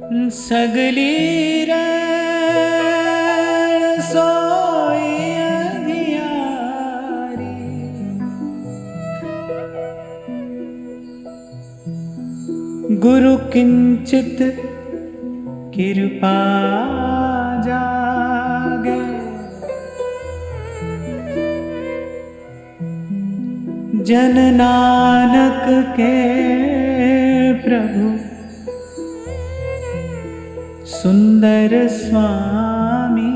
सगली रैन सोई अंधियारी, गुरु किंचित कृपा जागे, जन नानक के प्रभु सुंदर स्वामी।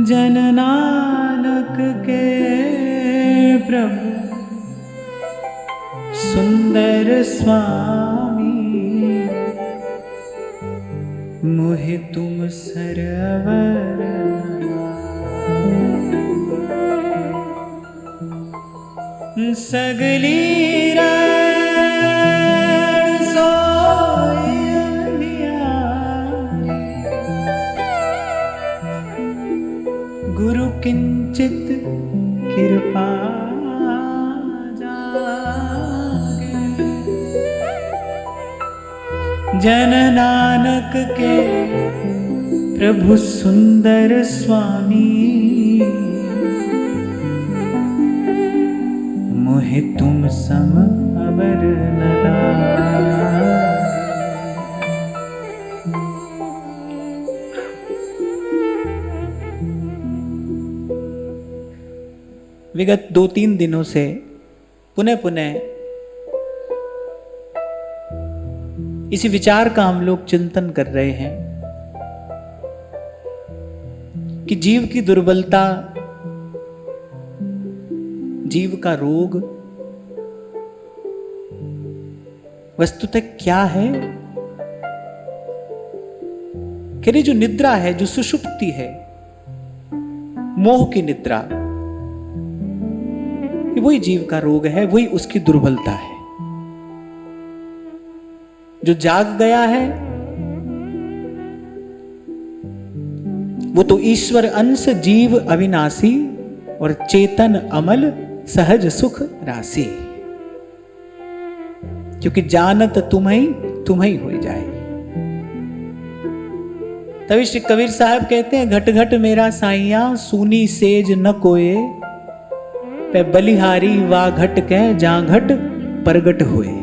जन नानक के प्रभु सुंदर स्वामी, मोहे तुम सरवर सगली रैन सोई अंधियारी, गुरु किंचित कृपा जागे, जन नानक के प्रभु सुंदर स्वामी, मोहे तुम सम अवर न लागे। विगत 2-3 दिनों से पुनः पुनः इसी विचार का हम लोग चिंतन कर रहे हैं कि जीव की दुर्बलता, जीव का रोग वस्तुतः क्या है। कि जो निद्रा है, जो सुषुप्ति है, मोह की निद्रा, वही जीव का रोग है, वही उसकी दुर्बलता है। जो जाग गया है वो तो ईश्वर अंश, जीव अविनाशी और चेतन अमल, सहज सुख राशि, क्योंकि जानत तुम्हें हो जाए। तभी श्री कबीर साहब कहते हैं, घट घट मेरा साइया सूनी सेज न कोए, पे बलिहारी वा घट के जहां घट प्रगट हुए।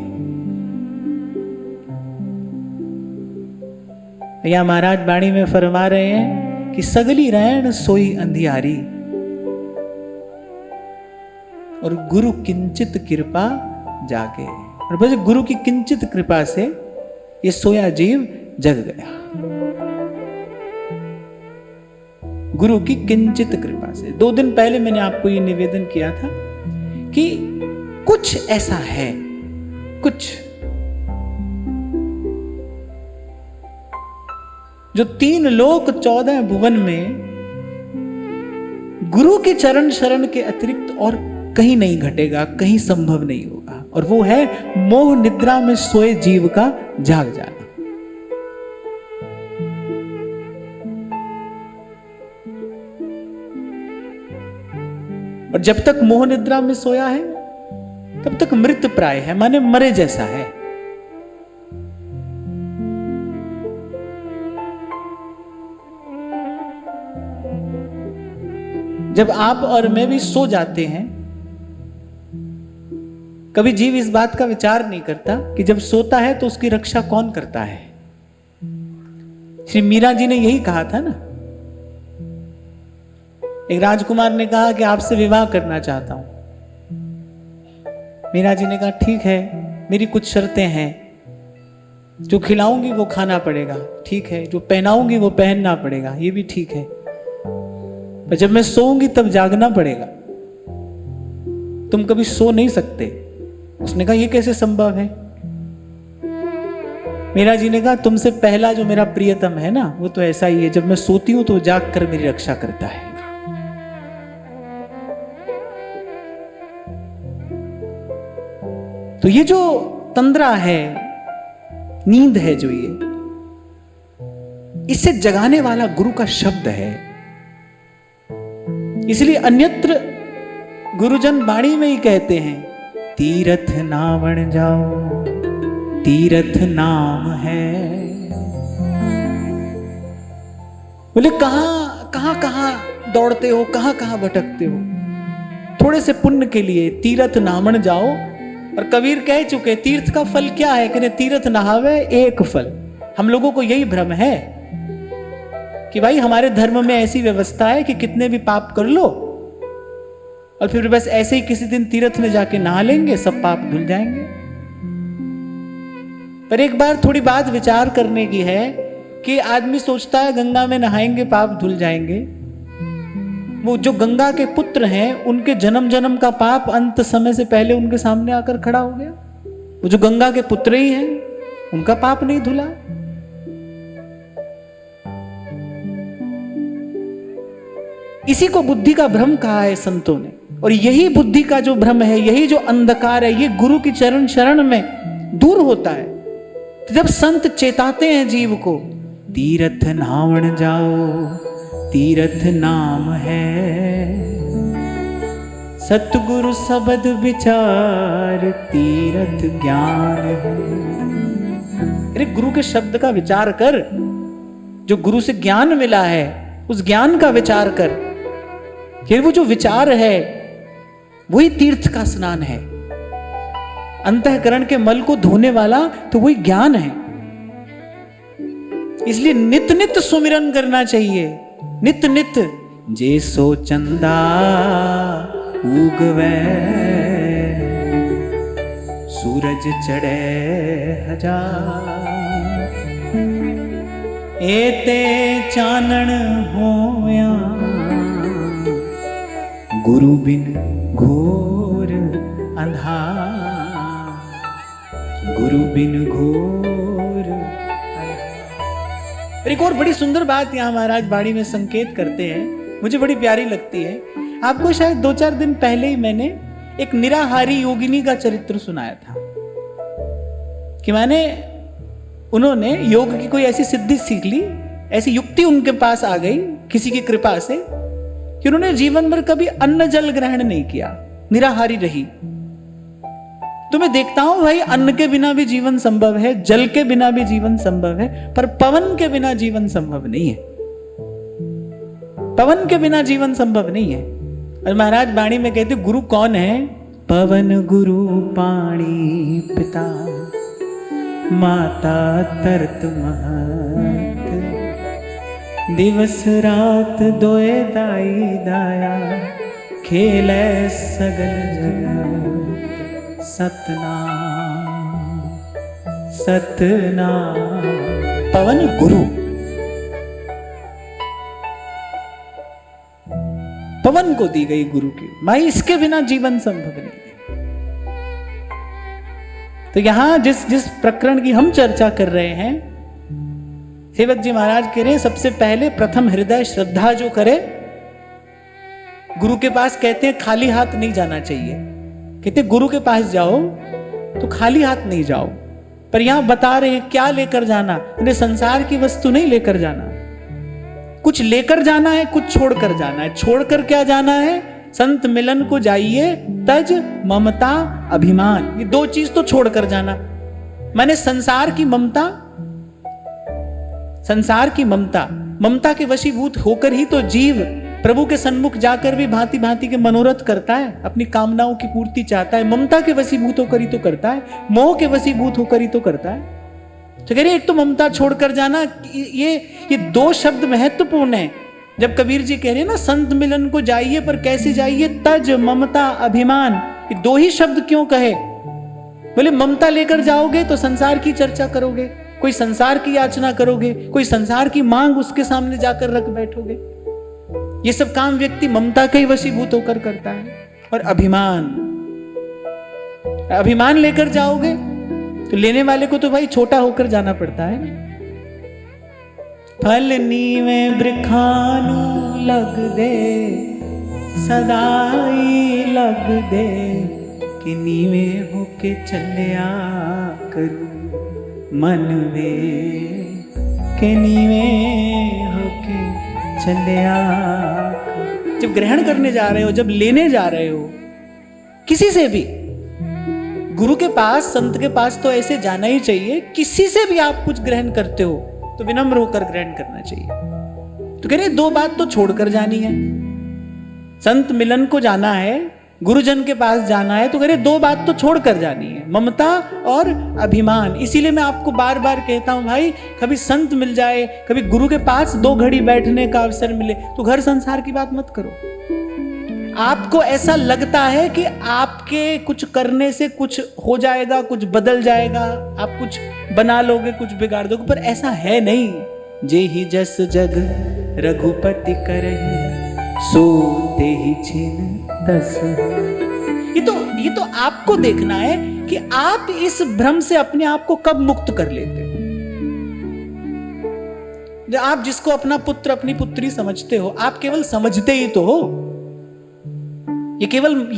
या महाराज वाणी में फरमा रहे हैं कि सगली रैन सोई अंधियारी और गुरु किंचित कृपा जागे। और बस गुरु की किंचित कृपा से ये सोया जीव जग गया। गुरु की किंचित कृपा से। 2 दिन पहले मैंने आपको ये निवेदन किया था कि कुछ ऐसा है, कुछ जो 3 लोक 14 भुवन में गुरु के चरण शरण के अतिरिक्त और कहीं नहीं घटेगा, कहीं संभव नहीं होगा। और वो है मोह निद्रा में सोए जीव का जाग जाना। और जब तक मोह निद्रा में सोया है तब तक मृत प्राय है, माने मरे जैसा है। जब आप और मैं भी सो जाते हैं, कभी जीव इस बात का विचार नहीं करता कि जब सोता है तो उसकी रक्षा कौन करता है। श्री मीरा जी ने यही कहा था ना। एक राजकुमार ने कहा कि आपसे विवाह करना चाहता हूं। मीरा जी ने कहा ठीक है, मेरी कुछ शर्तें हैं। जो खिलाऊंगी वो खाना पड़ेगा, ठीक है। जो पहनाऊंगी वो पहनना पड़ेगा, ये भी ठीक है। पर जब मैं सोऊंगी तब जागना पड़ेगा, तुम कभी सो नहीं सकते। उसने कहा ये कैसे संभव है। मीरा जी ने कहा तुमसे पहला जो मेरा प्रियतम है ना, वो तो ऐसा ही है, जब मैं सोती हूं तो जाग कर मेरी रक्षा करता है। तो ये जो तंद्रा है, नींद है, जो ये इसे जगाने वाला गुरु का शब्द है। इसलिए अन्यत्र गुरुजन वाणी में ही कहते हैं, तीरथ नावण जाओ, तीरथ नाम है। बोले कहां दौड़ते हो, कहां भटकते हो? थोड़े से पुण्य के लिए तीरथ नामण जाओ। और कबीर कह चुके तीर्थ का फल क्या है, कहते तीर्थ नहावे एक फल। हम लोगों को यही भ्रम है कि भाई हमारे धर्म में ऐसी व्यवस्था है कि कितने भी पाप कर लो और फिर बस ऐसे ही किसी दिन तीर्थ में जाके नहा लेंगे, सब पाप धुल जाएंगे। पर एक बार थोड़ी बात विचार करने की है कि आदमी सोचता है गंगा में नहाएंगे पाप धुल जाएंगे। वो जो गंगा के पुत्र हैं उनके जन्म जन्म का पाप अंत समय से पहले उनके सामने आकर खड़ा हो गया। वो जो गंगा के पुत्र ही हैं उनका पाप नहीं धुला। इसी को बुद्धि का भ्रम कहा है संतों ने। और यही बुद्धि का जो भ्रम है, यही जो अंधकार है, ये गुरु की चरण शरण में दूर होता है। तो जब संत चेताते हैं जीव को, तीरथ नावण जाओ, तीरथ नाम है, सतगुरु शब्द विचार, तीरथ ज्ञान है। अरे गुरु के शब्द का विचार कर, जो गुरु से ज्ञान मिला है उस ज्ञान का विचार कर। फिर वो जो विचार है वही तीर्थ का स्नान है। अंतःकरण के मल को धोने वाला तो वही ज्ञान है। इसलिए नित नित सुमिरन करना चाहिए, नित नित। जे सो चंदा उगवे, सूरज चढ़े हजार, एते चानन होया, गुरु बिन घोर अंधार, गुरु बिन घोर अंधार। एक और बड़ी सुंदर बात यहां महाराज बाड़ी में संकेत करते हैं, मुझे बड़ी प्यारी लगती है। आपको शायद 2-4 दिन पहले ही मैंने एक निराहारी योगिनी का चरित्र सुनाया था कि उन्होंने योग की कोई ऐसी सिद्धि सीख ली, ऐसी युक्ति उनके पास आ गई किसी की कृपा से कि उन्होंने जीवन भर कभी अन्न जल ग्रहण नहीं किया, निराहारी रही। तो मैं देखता हूं भाई अन्न के बिना भी जीवन संभव है, जल के बिना भी जीवन संभव है, पर पवन के बिना जीवन संभव नहीं है। पवन के बिना जीवन संभव नहीं है। और महाराज वाणी में कहते गुरु कौन है? पवन गुरु पाणी पिता, माता तरत महत, दिवस रात दोए दाई दाया, खेले सगल जगत, सतनाम सतनाम। पवन गुरु, पवन को दी गई गुरु की भाई, इसके बिना जीवन संभव नहीं है। तो यहां जिस प्रकरण की हम चर्चा कर रहे हैं, सेवक जी महाराज कह रहे हैं सबसे पहले प्रथम हृदय श्रद्धा जो करे, गुरु के पास कहते हैं खाली हाथ नहीं जाना चाहिए। कहते गुरु के पास जाओ तो खाली हाथ नहीं जाओ, पर यहां बता रहे हैं क्या लेकर जाना। इन्हें संसार की वस्तु नहीं लेकर जाना, कुछ लेकर जाना है, कुछ छोड़कर जाना है। छोड़कर क्या जाना है? संत मिलन को जाइए, तज ममता अभिमान, ये 2 चीज तो छोड़कर जाना। मैंने संसार की ममता, संसार की ममता, ममता के वशीभूत होकर ही तो जीव प्रभु के सन्मुख जाकर भी भांति भांति के मनोरथ करता है, अपनी कामनाओं की पूर्ति चाहता है। ममता के वशीभूत होकर ही तो करता है, मोह के वशीभूत होकर ही तो करता है। तो कह रहे एक तो ममता छोड़कर जाना, ये 2 शब्द महत्वपूर्ण है। जब कबीर जी कह रहे हैं ना संत मिलन को जाइए, पर कैसे जाइए? तज ममता अभिमान, ये 2 ही शब्द क्यों कहे? बोले ममता लेकर जाओगे तो संसार की चर्चा करोगे, कोई संसार की याचना करोगे, कोई संसार की मांग उसके सामने जाकर रख बैठोगे। ये सब काम व्यक्ति ममता के ही वशीभूत होकर करता है। और अभिमान, अभिमान लेकर जाओगे तो लेने वाले को तो भाई छोटा होकर जाना पड़ता है ना। फल नीवे वृखानु लग दे, सदाई लग दे, कि नीवे होके चलिया करूं मन वे, के नीवे होके चलिया। जब ग्रहण करने जा रहे हो, जब लेने जा रहे हो किसी से भी, गुरु के पास, संत के पास तो ऐसे जाना ही चाहिए। किसी से भी आप कुछ ग्रहण करते हो तो विनम्र होकर ग्रहण करना चाहिए। तो कह रहे 2 बात तो छोड़कर जानी है। संत मिलन को जाना है, गुरुजन के पास जाना है, तो कह रहे 2 बात तो छोड़कर जानी है, ममता और अभिमान। इसीलिए मैं आपको बार बार कहता हूं भाई, कभी संत मिल जाए, कभी गुरु के पास 2 घड़ी बैठने का अवसर मिले तो घर संसार की बात मत करो। आपको ऐसा लगता है कि आपके कुछ करने से कुछ हो जाएगा, कुछ बदल जाएगा, आप कुछ बना लोगे, कुछ बिगाड़ दोगे, पर ऐसा है नहीं। जे ही जस जग रघुपति करहि, सो ते ही छिन दस। ये तो आपको देखना है कि आप इस भ्रम से अपने आप को कब मुक्त कर लेते हो। आप जिसको अपना पुत्र, अपनी पुत्री समझते हो, आप केवल समझते ही तो हो। ये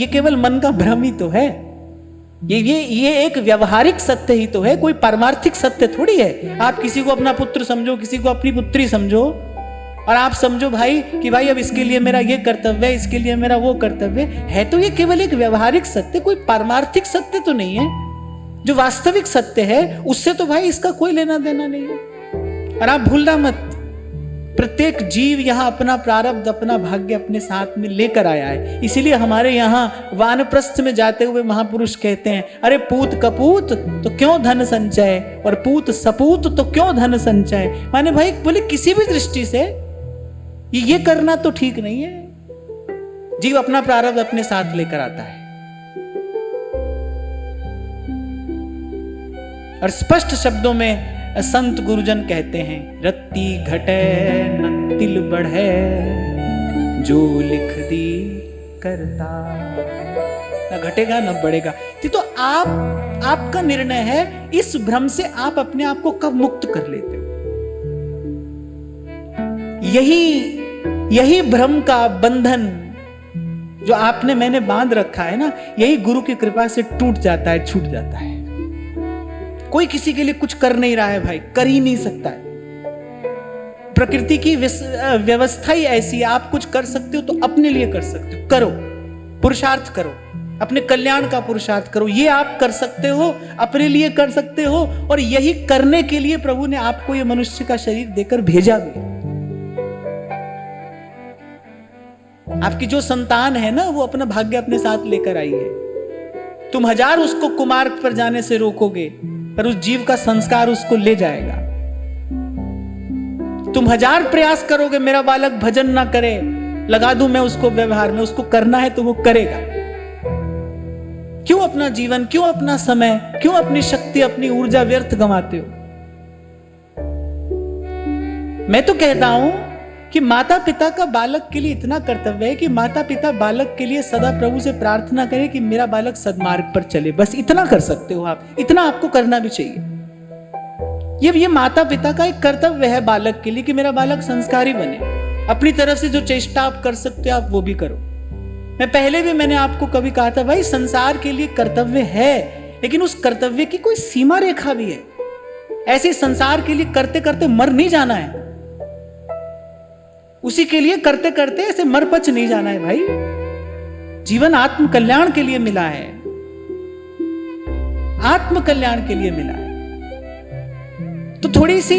केवल मन का भ्रम ही तो है। ये एक व्यवहारिक सत्य ही तो है, कोई पारमार्थिक सत्य थोड़ी है। आप किसी को अपना पुत्र समझो, किसी को अपनी पुत्री समझो, और आप समझो भाई कि भाई अब इसके लिए मेरा ये कर्तव्य है, इसके लिए मेरा वो कर्तव्य है। तो ये केवल एक व्यवहारिक सत्य, कोई पारमार्थिक सत्य तो नहीं है। जो वास्तविक सत्य है उससे तो भाई इसका कोई लेना देना नहीं है। और आप भूलना मत, प्रत्येक जीव यहां अपना प्रारब्ध, अपना भाग्य अपने साथ में लेकर आया है। इसीलिए हमारे यहां वानप्रस्थ में जाते हुए महापुरुष कहते हैं, अरे पूत कपूत तो क्यों धन संचय, और पूत सपूत तो क्यों धन संचय। माने भाई बोले किसी भी दृष्टि से ये करना तो ठीक नहीं है। जीव अपना प्रारब्ध अपने साथ लेकर आता है। और स्पष्ट शब्दों में संत गुरुजन कहते हैं, रत्ती घटे न तिल बढ़े, जो लिख दी करता। न घटेगा न बढ़ेगा। तो आपका निर्णय है, इस भ्रम से आप अपने आप को कब मुक्त कर लेते हो। यही भ्रम का बंधन जो आपने मैंने बांध रखा है ना, यही गुरु की कृपा से टूट जाता है, छूट जाता है। कोई किसी के लिए कुछ कर नहीं रहा है भाई, कर ही नहीं सकता है। प्रकृति की व्यवस्था ही ऐसी है। आप कुछ कर सकते हो तो अपने लिए कर सकते हो, करो, पुरुषार्थ करो, अपने कल्याण का पुरुषार्थ करो। ये आप कर सकते हो, अपने लिए कर सकते हो, और यही करने के लिए प्रभु ने आपको ये मनुष्य का शरीर देकर भेजा भी। आपकी जो संतान है ना, वो अपना भाग्य अपने साथ लेकर आई है। तुम 1000 उसको कुमार्ग पर जाने से रोकोगे, पर उस जीव का संस्कार उसको ले जाएगा। तुम 1000 प्रयास करोगे मेरा बालक भजन ना करे, लगा दूं मैं उसको व्यवहार में, उसको करना है तो वो करेगा। क्यों अपना जीवन, क्यों अपना समय, क्यों अपनी शक्ति, अपनी ऊर्जा व्यर्थ गंवाते हो। मैं तो कहता हूं कि माता पिता का बालक के लिए इतना कर्तव्य है कि माता पिता बालक के लिए सदा प्रभु से प्रार्थना करें कि मेरा बालक सद्मार्ग पर चले। बस इतना कर सकते हो आप, इतना आपको करना भी चाहिए। ये माता पिता का एक कर्तव्य है बालक के लिए कि मेरा बालक संस्कारी बने। अपनी तरफ से जो चेष्टा आप कर सकते हो आप वो भी करो। मैं पहले भी मैंने आपको कभी कहा था, भाई संसार के लिए कर्तव्य है, लेकिन उस कर्तव्य की कोई सीमा रेखा भी है। ऐसे संसार के लिए करते करते मर नहीं जाना है, उसी के लिए करते करते ऐसे मर पच नहीं जाना है भाई। जीवन आत्म कल्याण के लिए मिला है, आत्म कल्याण के लिए मिला है। तो थोड़ी सी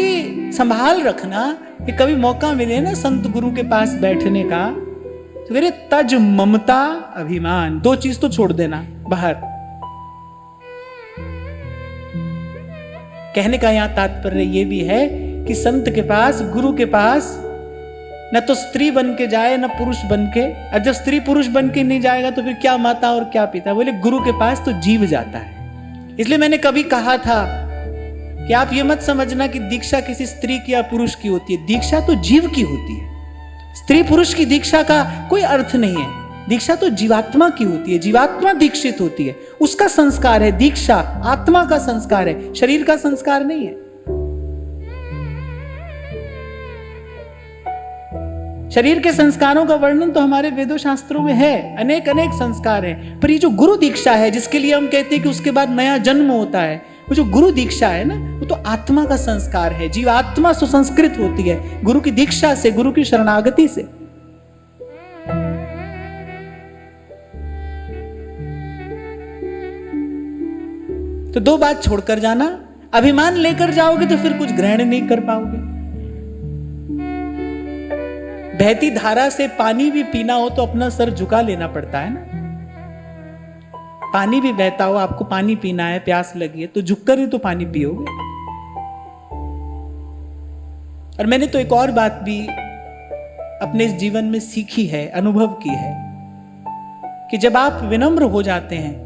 संभाल रखना कि कभी मौका मिले ना संत गुरु के पास बैठने का, तो मेरे तज ममता अभिमान 2 चीज तो छोड़ देना बाहर। कहने का यहां तात्पर्य ये भी है कि संत के पास, गुरु के पास न तो स्त्री बन के जाए न पुरुष बन के। और जब स्त्री पुरुष बन के नहीं जाएगा तो फिर क्या माता और क्या पिता। बोले गुरु के पास तो जीव जाता है। इसलिए मैंने कभी कहा था कि आप ये मत समझना कि दीक्षा किसी स्त्री की या पुरुष की होती है। दीक्षा तो जीव की होती है। स्त्री पुरुष की दीक्षा का कोई अर्थ नहीं है। दीक्षा तो जीवात्मा की होती है। जीवात्मा दीक्षित होती है, उसका संस्कार है दीक्षा। आत्मा का संस्कार है, शरीर का संस्कार नहीं है। शरीर के संस्कारों का वर्णन तो हमारे वेदों शास्त्रों में है, अनेक अनेक संस्कार हैं। पर ये जो गुरु दीक्षा है, जिसके लिए हम कहते हैं कि उसके बाद नया जन्म होता है, वो जो गुरु दीक्षा है ना, वो तो आत्मा का संस्कार है। जीवात्मा सुसंस्कृत होती है गुरु की दीक्षा से, गुरु की शरणागति से। तो दो बात छोड़कर जाना, अभिमान लेकर जाओगे तो फिर कुछ ग्रहण नहीं कर पाओगे। बहती धारा से पानी भी पीना हो तो अपना सर झुका लेना पड़ता है ना। पानी भी बहता हो, आपको पानी पीना है, प्यास लगी है, तो झुककर ही तो पानी पियोगे। और मैंने तो एक और बात भी अपने इस जीवन में सीखी है, अनुभव की है, कि जब आप विनम्र हो जाते हैं,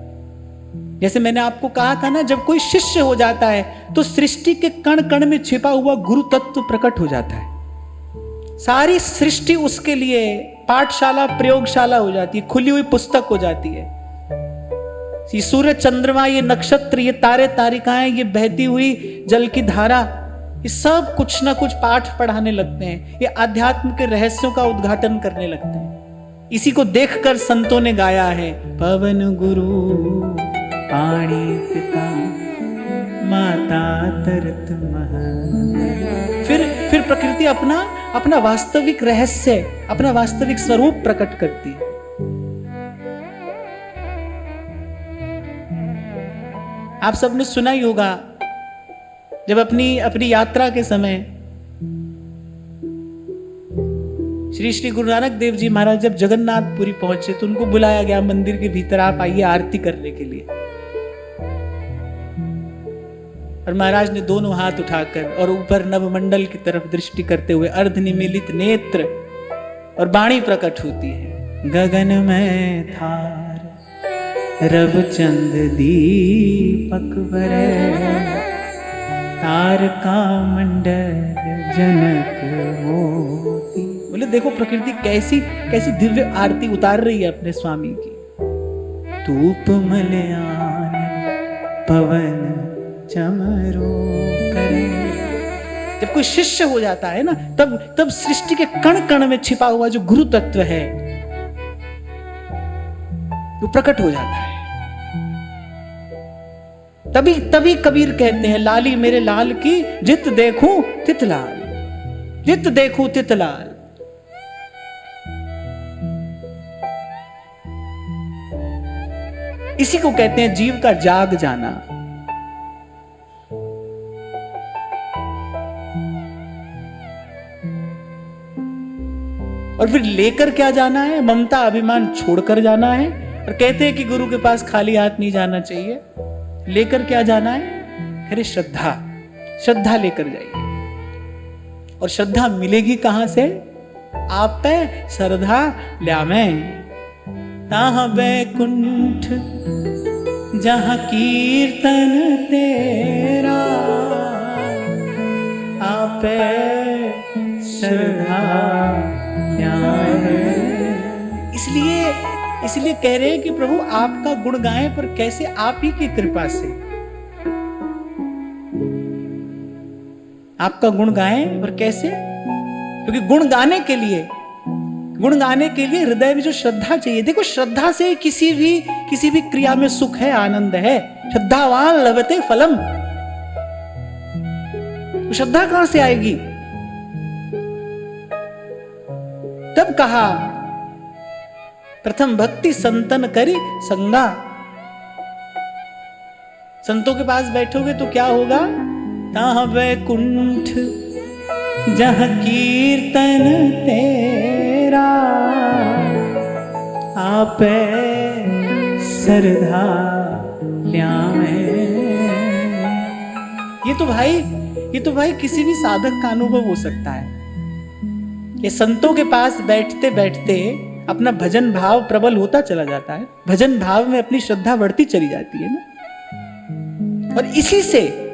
जैसे मैंने आपको कहा था ना, जब कोई शिष्य हो जाता है तो सृष्टि के कण कण में छिपा हुआ गुरु तत्व प्रकट हो जाता है। सारी सृष्टि उसके लिए पाठशाला, प्रयोगशाला हो जाती है, खुली हुई पुस्तक हो जाती है। ये सूर्य, चंद्रमा, ये नक्षत्र, ये तारे तारिकाएं, ये बहती हुई जल की धारा, ये सब कुछ ना कुछ पाठ पढ़ाने लगते हैं। ये आध्यात्म के रहस्यों का उद्घाटन करने लगते हैं। इसी को देखकर संतों ने गाया है, पवन गुरु पाणी पिता माता तरत महा। फिर प्रकृति अपना वास्तविक रहस्य, अपना वास्तविक स्वरूप प्रकट करती है। आप सबने सुना ही होगा, जब अपनी यात्रा के समय श्री श्री गुरु नानक देव जी महाराज जब जगन्नाथपुरी पहुंचे तो उनको बुलाया गया मंदिर के भीतर, आप आइए आरती करने के लिए। और महाराज ने दोनों हाथ उठाकर और ऊपर नवमंडल की तरफ दृष्टि करते हुए अर्धनिमीलित नेत्र और वाणी प्रकट होती है, गगन में थार रवचंद दीपक बरे, तारका मंडल जनक मोती। बोले देखो प्रकृति कैसी कैसी दिव्य आरती उतार रही है अपने स्वामी की। धूप मलयान पवन चमरो करे। जब कोई शिष्य हो जाता है ना, तब सृष्टि के कण कण में छिपा हुआ जो गुरु तत्व है वो प्रकट हो जाता है। तभी कबीर कहते हैं, लाली मेरे लाल की जित देखूं तित लाल, जित देखूं तित लाल। इसी को कहते हैं जीव का जाग जाना। और फिर लेकर क्या जाना है? ममता अभिमान छोड़कर जाना है। और कहते हैं कि गुरु के पास खाली हाथ नहीं जाना चाहिए। लेकर क्या जाना है? अरे श्रद्धा, श्रद्धा लेकर जाइए। और श्रद्धा मिलेगी कहां से? आप पे श्रद्धा ल्यामे ताह बैकुंठ जहां कीर्तन तेरा, आप श्रद्धा ल्यामे। इसलिए कह रहे हैं कि प्रभु आपका गुण गाएं, पर कैसे? आप ही की कृपा से। आपका गुण गाएं, पर कैसे? क्योंकि गुण गाने के लिए हृदय में जो श्रद्धा चाहिए। देखो, श्रद्धा से किसी भी क्रिया में सुख है, आनंद है। श्रद्धावान लभते फलम। तो श्रद्धा कहां से आएगी? तब कहा, प्रथम भक्ति संतन करी संगा। संतों के पास बैठोगे तो क्या होगा? ताह वैकुंठ जहाँ कीर्तन तेरा, आप श्रद्धा ल्यामे। ये तो भाई किसी भी साधक का अनुभव हो सकता है। ये संतों के पास बैठते बैठते अपना भजन भाव प्रबल होता चला जाता है। भजन भाव में अपनी श्रद्धा बढ़ती चली जाती है ना। और इसी से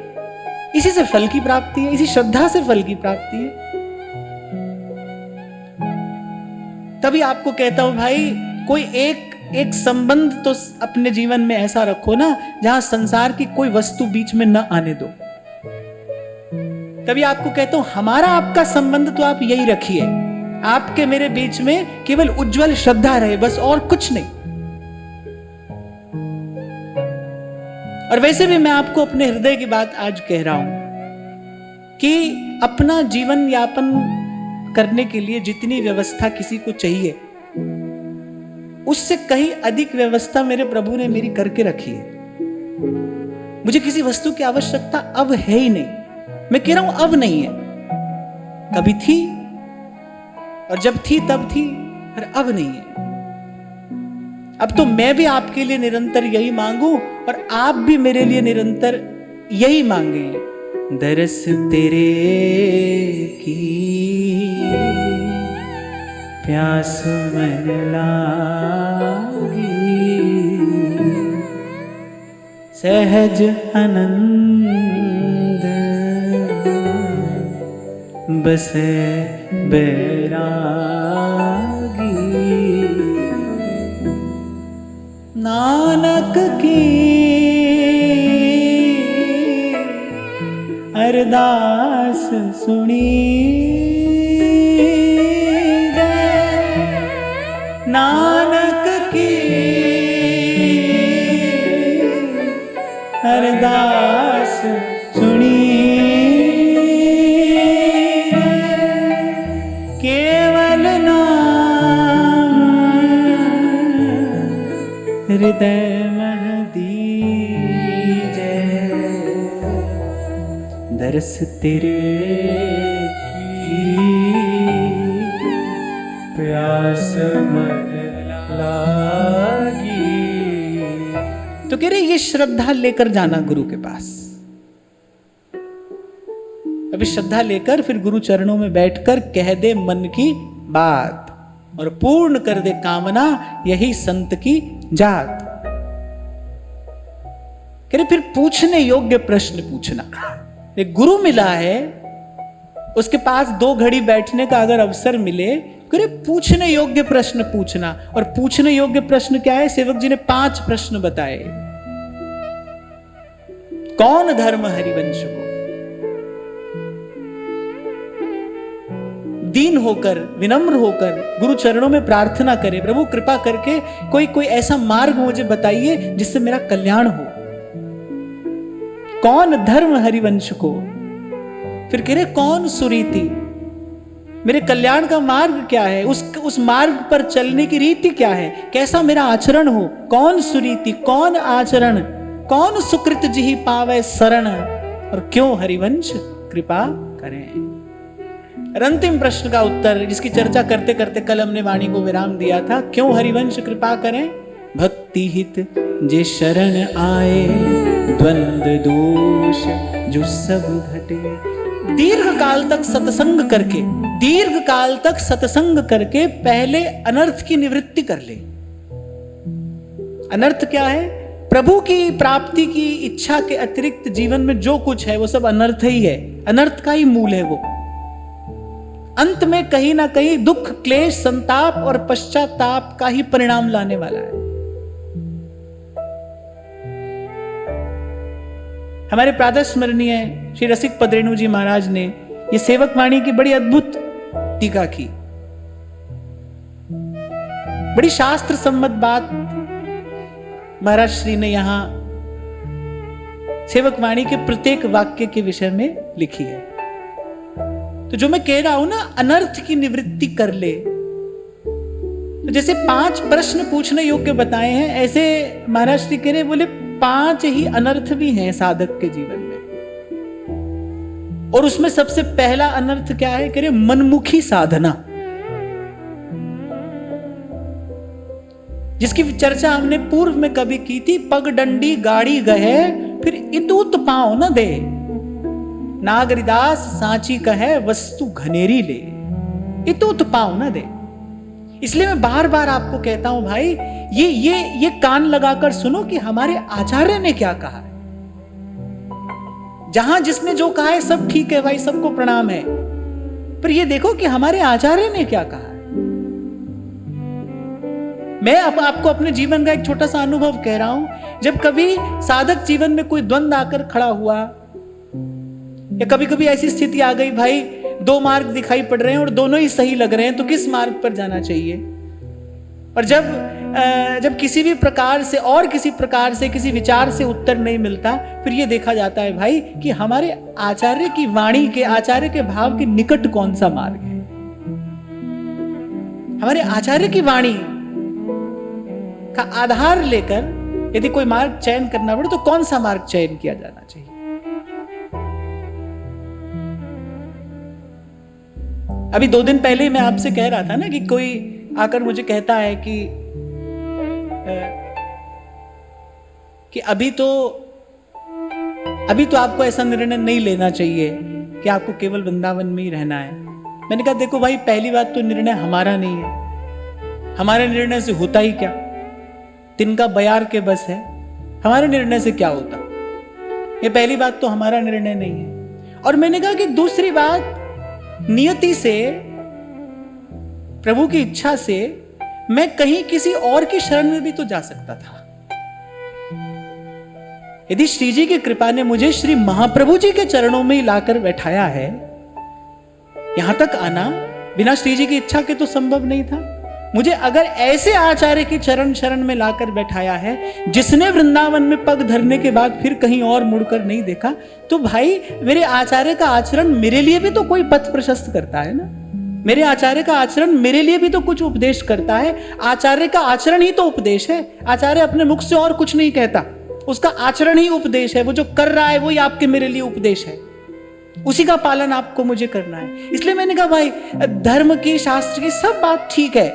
फल की प्राप्ति है, इसी श्रद्धा से फल की प्राप्ति है। तभी आपको कहता हूं भाई, कोई एक संबंध तो अपने जीवन में ऐसा रखो ना, जहां संसार की कोई वस्तु बीच में न आने दो। तभी आपको कहता हूं, हमारा आपका संबंध तो आप यही रखिए, आपके मेरे बीच में केवल उज्जवल श्रद्धा रहे, बस और कुछ नहीं। और वैसे भी मैं आपको अपने हृदय की बात आज कह रहा हूं कि अपना जीवन यापन करने के लिए जितनी व्यवस्था किसी को चाहिए, उससे कहीं अधिक व्यवस्था मेरे प्रभु ने मेरी करके रखी है। मुझे किसी वस्तु की आवश्यकता अब है ही नहीं। मैं कह रहा हूं अब नहीं है, कभी थी और जब थी तब थी, पर अब नहीं है। अब तो मैं भी आपके लिए निरंतर यही मांगू और आप भी मेरे लिए निरंतर यही मांगे। दरस तेरे की प्यास मन लागी, सहज आनंद बसे बैरागी। नानक की अरदास सुनी गए, नानक की अरदास सुनी केवल नाम हृदय मह दीजै, दरस तेरे की प्यास मन लागी। तो कह रहे ये श्रद्धा लेकर जाना गुरु के पास। अभी श्रद्धा लेकर फिर गुरु चरणों में बैठकर कह दे मन की बात और पूर्ण कर दे कामना, यही संत की जात। कह रहे फिर पूछने योग्य प्रश्न पूछना। एक गुरु मिला है, उसके पास 2 घड़ी बैठने का अगर अवसर मिले, कह रहे पूछने योग्य प्रश्न पूछना। और पूछने योग्य प्रश्न क्या है? सेवक जी ने 5 प्रश्न बताए। कौन धर्म हरिवंश को दीन होकर, विनम्र होकर गुरु चरणों में प्रार्थना करे, प्रभु कृपा करके कोई ऐसा मार्ग मुझे बताइए जिससे मेरा कल्याण हो। कौन धर्म हरिवंश को? फिर कह रहे कौन सुरीति, मेरे कल्याण का मार्ग क्या है, उस मार्ग पर चलने की रीति क्या है, कैसा मेरा आचरण हो। कौन सुरीति, कौन आचरण, कौन सुकृत जिहि पावे शरण, और क्यों हरिवंश कृपा करें। अंतिम प्रश्न का उत्तर जिसकी चर्चा करते करते कल हमने वाणी को विराम दिया था, क्यों हरिवंश कृपा करें। भक्ति हित जे शरण आए, द्वंद्व दोष जो सब घटे। दीर्घ काल तक सत्संग करके पहले अनर्थ की निवृत्ति कर ले। अनर्थ क्या है? प्रभु की प्राप्ति की इच्छा के अतिरिक्त जीवन में जो कुछ है वो सब अनर्थ ही है, अनर्थ का ही मूल है वो। अंत में कहीं ना कहीं दुख, क्लेश, संताप और पश्चाताप का ही परिणाम लाने वाला है। हमारे प्रातः स्मरणीय श्री रसिक पदरेणु जी महाराज ने ये सेवक वाणी की बड़ी अद्भुत टीका की। बड़ी शास्त्र सम्मत बात महाराज श्री ने यहां सेवक वाणी के प्रत्येक वाक्य के विषय में लिखी है। तो जो मैं कह रहा हूं ना, अनर्थ की निवृत्ति कर ले। तो जैसे 5 प्रश्न पूछने योग्य बताए हैं, ऐसे महाराज श्री कह रहे, बोले 5 ही अनर्थ भी हैं साधक के जीवन में। और उसमें सबसे पहला अनर्थ क्या है? कह रहे मनमुखी साधना, जिसकी चर्चा हमने पूर्व में कभी की थी। पग डंडी गाड़ी गहे, फिर इतूत पांव न दे, नागरिदास सांची कहे वस्तु घनेरी ले, इतूत पांव न दे। इसलिए मैं बार बार आपको कहता हूं भाई, ये कान लगाकर सुनो कि हमारे आचार्य ने क्या कहा है। जहां जिसने जो कहा है सब ठीक है भाई, सबको प्रणाम है, पर ये देखो कि हमारे आचार्य ने क्या कहा है। मैं आपको अपने जीवन का एक छोटा सा अनुभव कह रहा हूं। जब कभी साधक जीवन में कोई द्वंद्व आकर खड़ा हुआ, या कभी कभी ऐसी स्थिति आ गई भाई 2 मार्ग दिखाई पड़ रहे हैं और दोनों ही सही लग रहे हैं, तो किस मार्ग पर जाना चाहिए। और जब किसी भी प्रकार से और किसी प्रकार से किसी विचार से उत्तर नहीं मिलता, फिर यह देखा जाता है भाई कि हमारे आचार्य की वाणी के, आचार्य के भाव के निकट कौन सा मार्ग है। हमारे आचार्य की वाणी का आधार लेकर यदि कोई मार्ग चयन करना पड़े तो कौन सा मार्ग चयन किया जाना चाहिए? अभी 2 दिन पहले मैं आपसे कह रहा था ना कि कोई आकर मुझे कहता है कि अभी तो आपको ऐसा निर्णय नहीं लेना चाहिए कि आपको केवल वृंदावन में ही रहना है। मैंने कहा देखो भाई, पहली बात तो निर्णय हमारा नहीं है, हमारे निर्णय से होता ही क्या? तिनका बयार के बस है, हमारे निर्णय से क्या होता? ये पहली बात तो हमारा निर्णय नहीं है। और मैंने कहा कि दूसरी बात, नियति से, प्रभु की इच्छा से मैं कहीं किसी और की शरण में भी तो जा सकता था। यदि श्री जी की कृपा ने मुझे श्री महाप्रभु जी के चरणों में ही लाकर बैठाया है, यहां तक आना बिना श्री जी की इच्छा के तो संभव नहीं था। मुझे अगर ऐसे आचार्य की शरण में लाकर बैठाया है जिसने वृंदावन में पग धरने के बाद फिर कहीं और मुड़कर नहीं देखा, तो भाई मेरे आचार्य का आचरण मेरे लिए भी तो कोई पथ प्रशस्त करता है ना। मेरे आचार्य का आचरण मेरे लिए भी तो कुछ उपदेश करता है। आचार्य का आचरण ही तो उपदेश है। आचार्य अपने मुख से और कुछ नहीं कहता, उसका आचरण ही उपदेश है। वो जो कर रहा है वही आपके मेरे लिए उपदेश है, उसी का पालन आपको मुझे करना है। इसलिए मैंने कहा भाई, धर्म की, शास्त्र की सब बात ठीक है,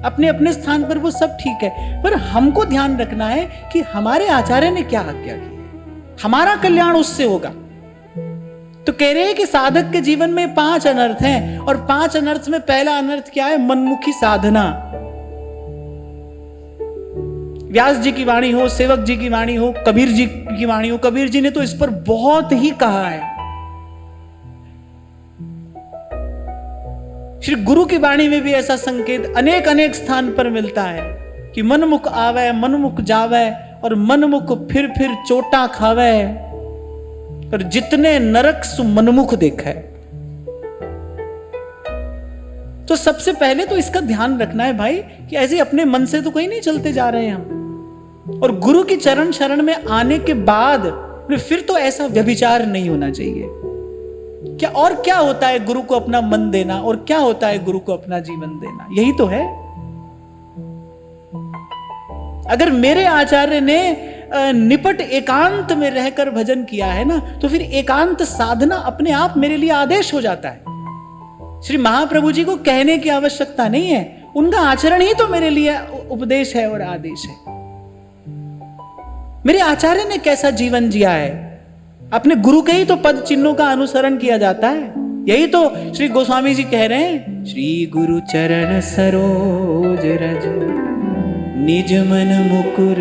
अपने अपने स्थान पर वो सब ठीक है, पर हमको ध्यान रखना है कि हमारे आचार्य ने क्या आज्ञा की, हमारा कल्याण उससे होगा। तो कह रहे हैं कि साधक के जीवन में 5 अनर्थ हैं, और 5 अनर्थ में पहला अनर्थ क्या है? मनमुखी साधना। व्यास जी की वाणी हो, सेवक जी की वाणी हो, कबीर जी की वाणी हो, कबीर जी ने तो इस पर बहुत ही कहा है। श्री गुरु की वाणी में भी ऐसा संकेत अनेक अनेक स्थान पर मिलता है कि मनमुख आवे, मनमुख जावे, और मनमुख फिर चोटा खावे, और जितने नरक सु मनमुख देखा है। तो सबसे पहले तो इसका ध्यान रखना है भाई कि ऐसे अपने मन से तो कहीं नहीं चलते जा रहे हैं हम। और गुरु की चरण शरण में आने के बाद फिर तो ऐसा व्यभिचार नहीं होना चाहिए। क्या होता है गुरु को अपना मन देना, और क्या होता है गुरु को अपना जीवन देना? यही तो है। अगर मेरे आचार्य ने निपट एकांत में रहकर भजन किया है ना, तो फिर एकांत साधना अपने आप मेरे लिए आदेश हो जाता है। श्री महाप्रभु जी को कहने की आवश्यकता नहीं है, उनका आचरण ही तो मेरे लिए उपदेश है और आदेश है। मेरे आचार्य ने कैसा जीवन जिया है, अपने गुरु के ही तो पद चिन्हों का अनुसरण किया जाता है। यही तो श्री गोस्वामी जी कह रहे हैं, श्री गुरु चरण सरोज रज निज मन मुकुर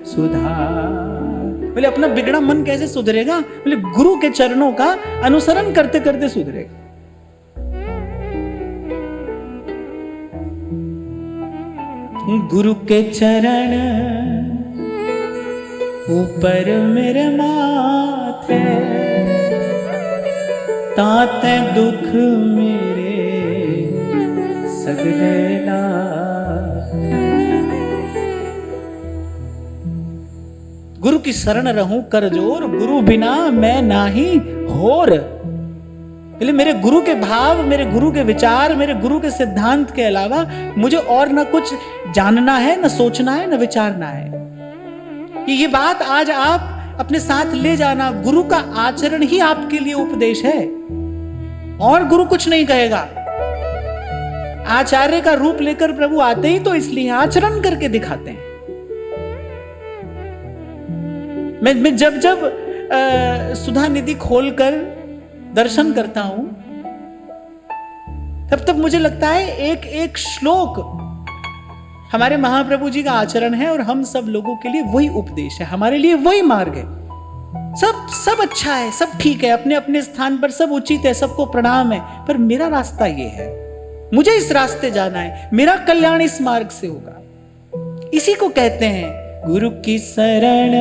सुधार। बोले अपना बिगड़ा मन कैसे सुधरेगा? बोले गुरु के चरणों का अनुसरण करते करते सुधरेगा। गुरु के चरण ऊपर मेरे माथे, ताते दुख मेरे सगले लाथे। गुरु की शरण रहूं कर जोर, गुरु बिना मैं नाही होर। मेरे गुरु के भाव, मेरे गुरु के विचार, मेरे गुरु के सिद्धांत के अलावा मुझे और ना कुछ जानना है, ना सोचना है, ना विचारना है। ये बात आज आप अपने साथ ले जाना। गुरु का आचरण ही आपके लिए उपदेश है, और गुरु कुछ नहीं कहेगा। आचार्य का रूप लेकर प्रभु आते ही तो इसलिए आचरण करके दिखाते हैं। मैं जब सुधा निधि खोलकर दर्शन करता हूं, तब मुझे लगता है एक एक श्लोक हमारे महाप्रभु जी का आचरण है, और हम सब लोगों के लिए वही उपदेश है, हमारे लिए वही मार्ग है। सब अच्छा है, सब ठीक है, अपने अपने स्थान पर सब उचित है, सबको प्रणाम है, पर मेरा रास्ता ये है, मुझे इस रास्ते जाना है, मेरा कल्याण इस मार्ग से होगा। इसी को कहते हैं गुरु की शरण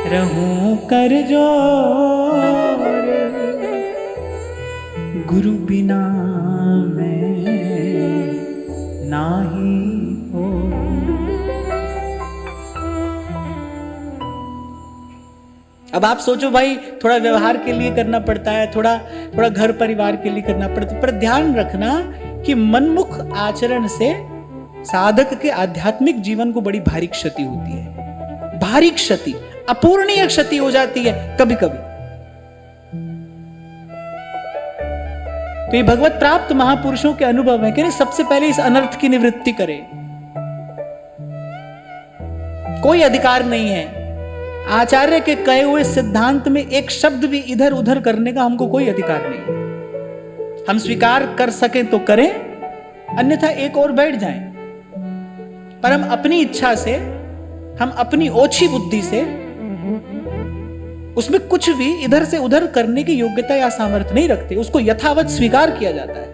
रहूं कर जोर, गुरु बिना मैं नाही हो। अब आप सोचो भाई, थोड़ा व्यवहार के लिए करना पड़ता है, थोड़ा घर परिवार के लिए करना पड़ता है, पर ध्यान रखना कि मनमुख आचरण से साधक के आध्यात्मिक जीवन को बड़ी भारी क्षति होती है, भारी क्षति, अपूरणीय क्षति हो जाती है कभी कभी। तो ये भगवत प्राप्त महापुरुषों के अनुभव है कि सबसे पहले इस अनर्थ की निवृत्ति करें। कोई अधिकार नहीं है, आचार्य के कहे हुए सिद्धांत में एक शब्द भी इधर उधर करने का हमको कोई अधिकार नहीं है। हम स्वीकार कर सकें तो करें, अन्यथा एक और बैठ जाएं। पर हम अपनी इच्छा से, हम अपनी ओछी बुद्धि से उसमें कुछ भी इधर से उधर करने की योग्यता या सामर्थ्य नहीं रखते, उसको यथावत स्वीकार किया जाता है।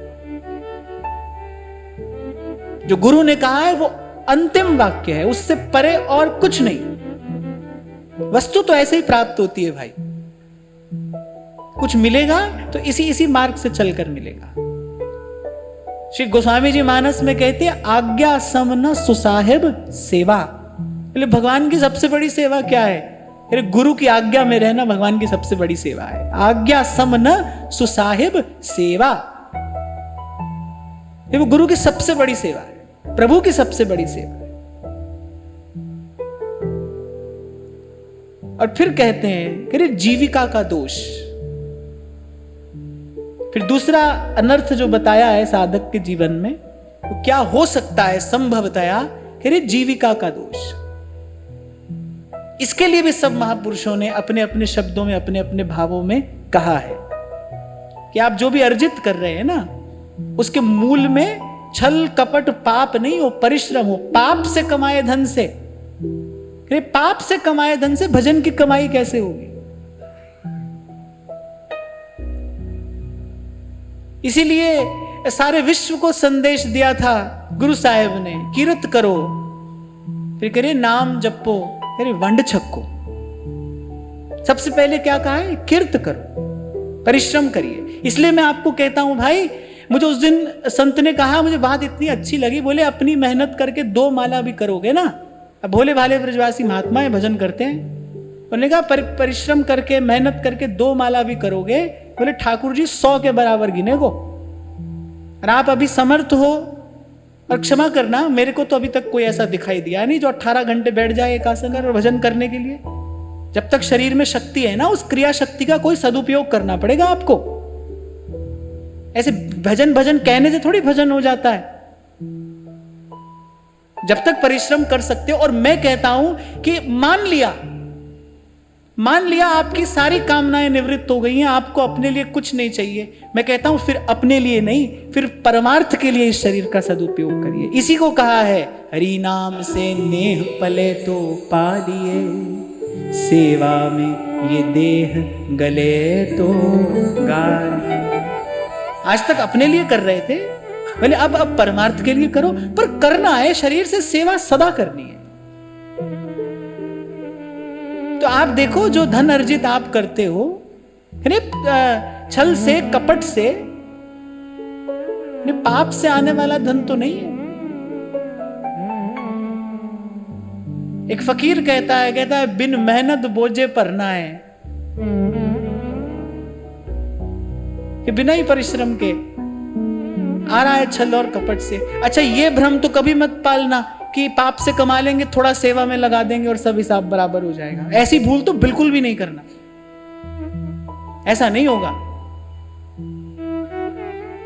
जो गुरु ने कहा है वो अंतिम वाक्य है, उससे परे और कुछ नहीं। वस्तु तो ऐसे ही प्राप्त होती है भाई, कुछ मिलेगा तो इसी मार्ग से चलकर मिलेगा। श्री गोस्वामी जी मानस में कहते हैं, आज्ञा समन सुसाहिब सेवा। बोले भगवान की सबसे बड़ी सेवा क्या है? अरे गुरु की आज्ञा में रहना भगवान की सबसे बड़ी सेवा है। आज्ञा समन सुसाहिब सेवा, ये वो गुरु की सबसे बड़ी सेवा है, प्रभु की सबसे बड़ी सेवा है। और फिर कहते हैं कि जीविका का दोष। फिर दूसरा अनर्थ जो बताया है साधक के जीवन में, वो क्या हो सकता है संभवतया, कि जीविका का दोष। इसके लिए भी सब महापुरुषों ने अपने अपने शब्दों में, अपने अपने भावों में कहा है कि आप जो भी अर्जित कर रहे हैं ना, उसके मूल में छल कपट पाप नहीं हो, परिश्रम हो। पाप से कमाए धन से, पाप से कमाए धन से भजन की कमाई कैसे होगी? इसीलिए सारे विश्व को संदेश दिया था गुरु साहेब ने, कीरत करो, फिर करे नाम जपो, अरे वंड छक्को। सबसे पहले क्या कहा है? कीर्त करो, परिश्रम करिए। इसलिए मैं आपको कहता हूं भाई, मुझे उस दिन संत ने कहा, मुझे बात इतनी अच्छी लगी, बोले अपनी मेहनत करके 2 माला भी करोगे ना। अब भोले भाले ब्रजवासी महात्मा है, भजन करते हैं, उन्होंने कहा परिश्रम करके, मेहनत करके 2 माला भी करोगे, बोले ठाकुर जी 100 के बराबर गिने को। और आप अभी समर्थ हो, और क्षमा करना, मेरे को तो अभी तक कोई ऐसा दिखाई दिया नहीं जो 18 घंटे बैठ जाए एक आसन और भजन करने के लिए। जब तक शरीर में शक्ति है ना, उस क्रिया शक्ति का कोई सदुपयोग करना पड़ेगा आपको। ऐसे भजन भजन कहने से थोड़ी भजन हो जाता है। जब तक परिश्रम कर सकते हो। और मैं कहता हूं कि मान लिया आपकी सारी कामनाएं निवृत्त हो गई हैं, आपको अपने लिए कुछ नहीं चाहिए, मैं कहता हूं फिर अपने लिए नहीं, फिर परमार्थ के लिए इस शरीर का सदुपयोग करिए। इसी को कहा है, हरि नाम से नेह पले तो पा लिए, सेवा में ये देह गले तो गा लिए। आज तक अपने लिए कर रहे थे, बोले अब परमार्थ के लिए करो, पर करना है शरीर से सेवा सदा करनी है। तो आप देखो, जो धन अर्जित आप करते हो, छल से, कपट से, पाप से आने वाला धन तो नहीं है। एक फकीर कहता है बिन मेहनत बोझे परना है, कि बिना ही परिश्रम के आ रहा है छल और कपट से। अच्छा, ये भ्रम तो कभी मत पालना कि पाप से कमा लेंगे, थोड़ा सेवा में लगा देंगे और सब हिसाब बराबर हो जाएगा। ऐसी भूल तो बिल्कुल भी नहीं करना, ऐसा नहीं होगा।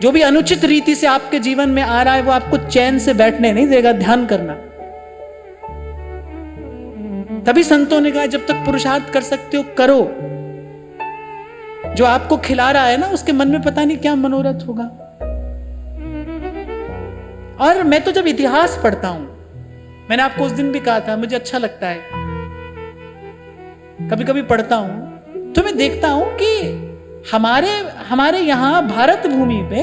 जो भी अनुचित रीति से आपके जीवन में आ रहा है, वो आपको चैन से बैठने नहीं देगा। ध्यान करना। तभी संतों ने कहा, जब तक पुरुषार्थ कर सकते हो करो। जो आपको खिला रहा है ना, उसके मन में पता नहीं क्या मनोरथ होगा। और मैं तो जब इतिहास पढ़ता हूं, मैंने आपको उस दिन भी कहा था, मुझे अच्छा लगता है, कभी कभी पढ़ता हूं तो मैं देखता हूं कि हमारे यहां भारत भूमि पे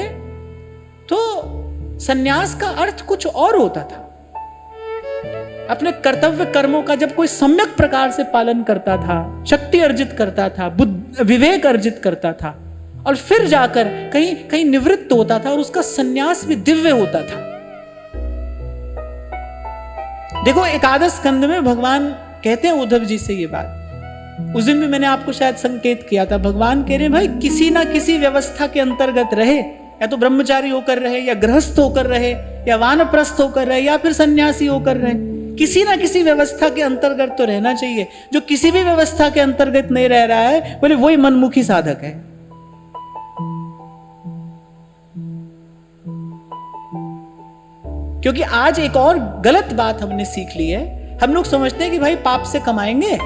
तो सन्यास का अर्थ कुछ और होता था। अपने कर्तव्य कर्मों का जब कोई सम्यक प्रकार से पालन करता था, शक्ति अर्जित करता था, विवेक अर्जित करता था, और फिर जाकर कहीं कहीं निवृत्त होता था, और उसका सन्यास भी दिव्य होता था। देखो, एकादश स्कंद में भगवान कहते हैं उद्धव जी से ये बात। उस दिन भी मैंने आपको शायद संकेत किया था। भगवान कह रहे हैं, भाई किसी ना किसी व्यवस्था के अंतर्गत रहे, या तो ब्रह्मचारी होकर रहे, या गृहस्थ होकर रहे, या वानप्रस्थ होकर रहे या फिर सन्यासी होकर रहे, किसी ना किसी व्यवस्था के अंतर्गत तो रहना चाहिए। जो किसी भी व्यवस्था के अंतर्गत नहीं रह रहा है, बोले वही मनमुखी साधक है। क्योंकि आज एक और गलत बात हमने सीख ली है। हम लोग समझते हैं कि भाई पाप से कमाएंगे,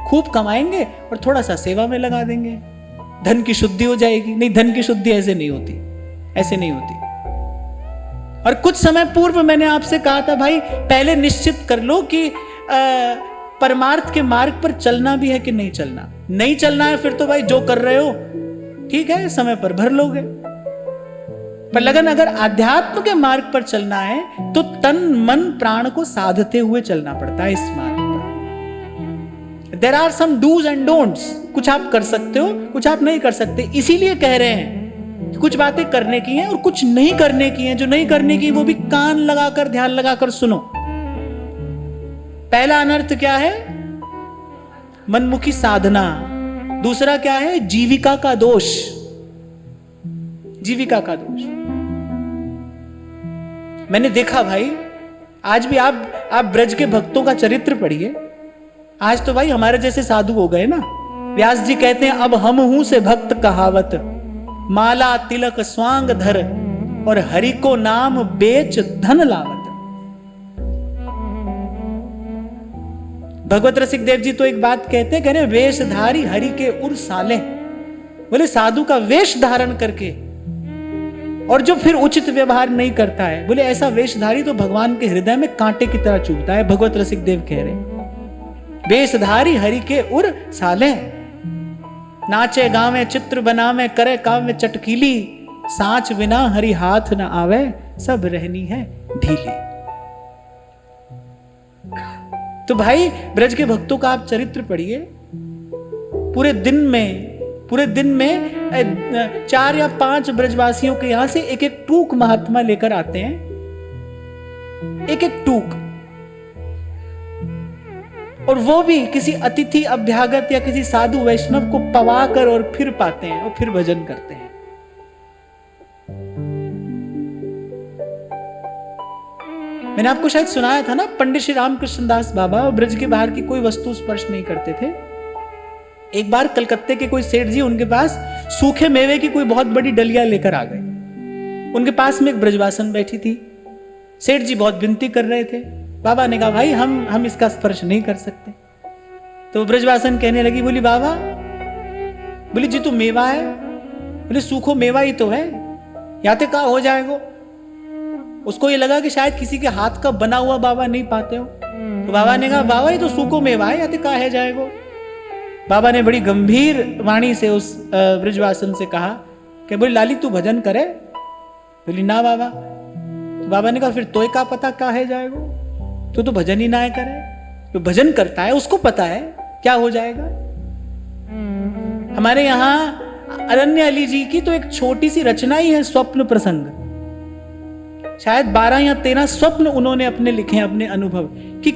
खूब कमाएंगे और थोड़ा सा सेवा में लगा देंगे, धन की शुद्धि हो जाएगी। नहीं, धन की शुद्धि ऐसे नहीं होती, ऐसे नहीं होती। और कुछ समय पूर्व मैंने आपसे कहा था भाई पहले निश्चित कर लो कि परमार्थ के मार्ग पर चलना भी है कि नहीं चलना। नहीं चलना है फिर तो भाई जो कर रहे हो ठीक है, समय पर भर लोगे। पर लगन अगर आध्यात्म के मार्ग पर चलना है तो तन मन प्राण को साधते हुए चलना पड़ता है इस मार्ग पर। There are some dos and don'ts. कुछ आप कर सकते हो, कुछ आप नहीं कर सकते। इसीलिए कह रहे हैं कि कुछ बातें करने की हैं और कुछ नहीं करने की हैं। जो नहीं करने की वो भी कान लगाकर ध्यान लगाकर सुनो। पहला अनर्थ क्या है? मनमुखी साधना। दूसरा क्या है? जीविका का दोष। जीविका का दोष। मैंने देखा भाई, आज भी आप ब्रज के भक्तों का चरित्र पढ़िए। आज तो भाई हमारे जैसे साधु हो गए ना। व्यास जी कहते हैं अब हम हूं से भक्त कहावत, माला तिलक स्वांग धर और हरि को नाम बेच धन लावत। भगवत रसिक देव जी तो एक बात कहते हैं, कह रहे वेशधारी हरि के उर साले। बोले साधु का वेश धारण करके और जो फिर उचित व्यवहार नहीं करता है, बोले ऐसा वेशधारी तो भगवान के हृदय में कांटे की तरह चुभता है। भगवत रसिक देव कह रहे वेशधारी हरि के उर साले, नाचे गावे चित्र बनावे करे काव्य चटकीली, सांच बिना हरि हाथ न आवे सब रहनी है ढीली। तो भाई ब्रज के भक्तों का आप चरित्र पढ़िए। पूरे दिन में 4 या 5 ब्रजवासियों के यहां से एक एक टूक महात्मा लेकर आते हैं, एक एक टूक। और वो भी किसी अतिथि अभ्यागत या किसी साधु वैष्णव को पवा कर और फिर पाते हैं और फिर भजन करते हैं। मैंने आपको शायद सुनाया था ना, पंडित श्री रामकृष्ण दास बाबा ब्रज के बाहर की कोई वस्तु स्पर्श नहीं करते थे। एक बार कलकत्ते के कोई सेठ जी उनके पास सूखे मेवे की कोई बहुत बड़ी डलिया लेकर आ गए। उनके पास में एक ब्रजवासन बैठी थी। सेठ जी बहुत विनती कर रहे थे। बाबा ने कहा भाई हम इसका स्पर्श नहीं कर सकते। तो ब्रजवासन कहने लगी, बोली बाबा, बोली जी तो मेवा है। बोले सूखो मेवा ही तो है, याते का हो जाएगा। उसको ये लगा कि शायद किसी के हाथ का बना हुआ बाबा नहीं पाते हो। तो बाबा ने कहा बाबा ये तो सूखो मेवा है, याते का है जाएगा। बाबा ने बड़ी गंभीर वाणी से उस ब्रजवासन से कहा कि बोली लाली तू भजन करे। बोली ना बाबा। तो बाबा ने कहा फिर तोय का पता का है जाएगा, तो भजन ही ना करे। तो भजन करता है उसको पता है क्या हो जाएगा। हमारे यहां अरण्य अली जी की तो एक छोटी सी रचना ही है, स्वप्न प्रसंग। शायद 12 या 13 स्वप्न उन्होंने अपने लिखे हैं, अपने अनुभव, कि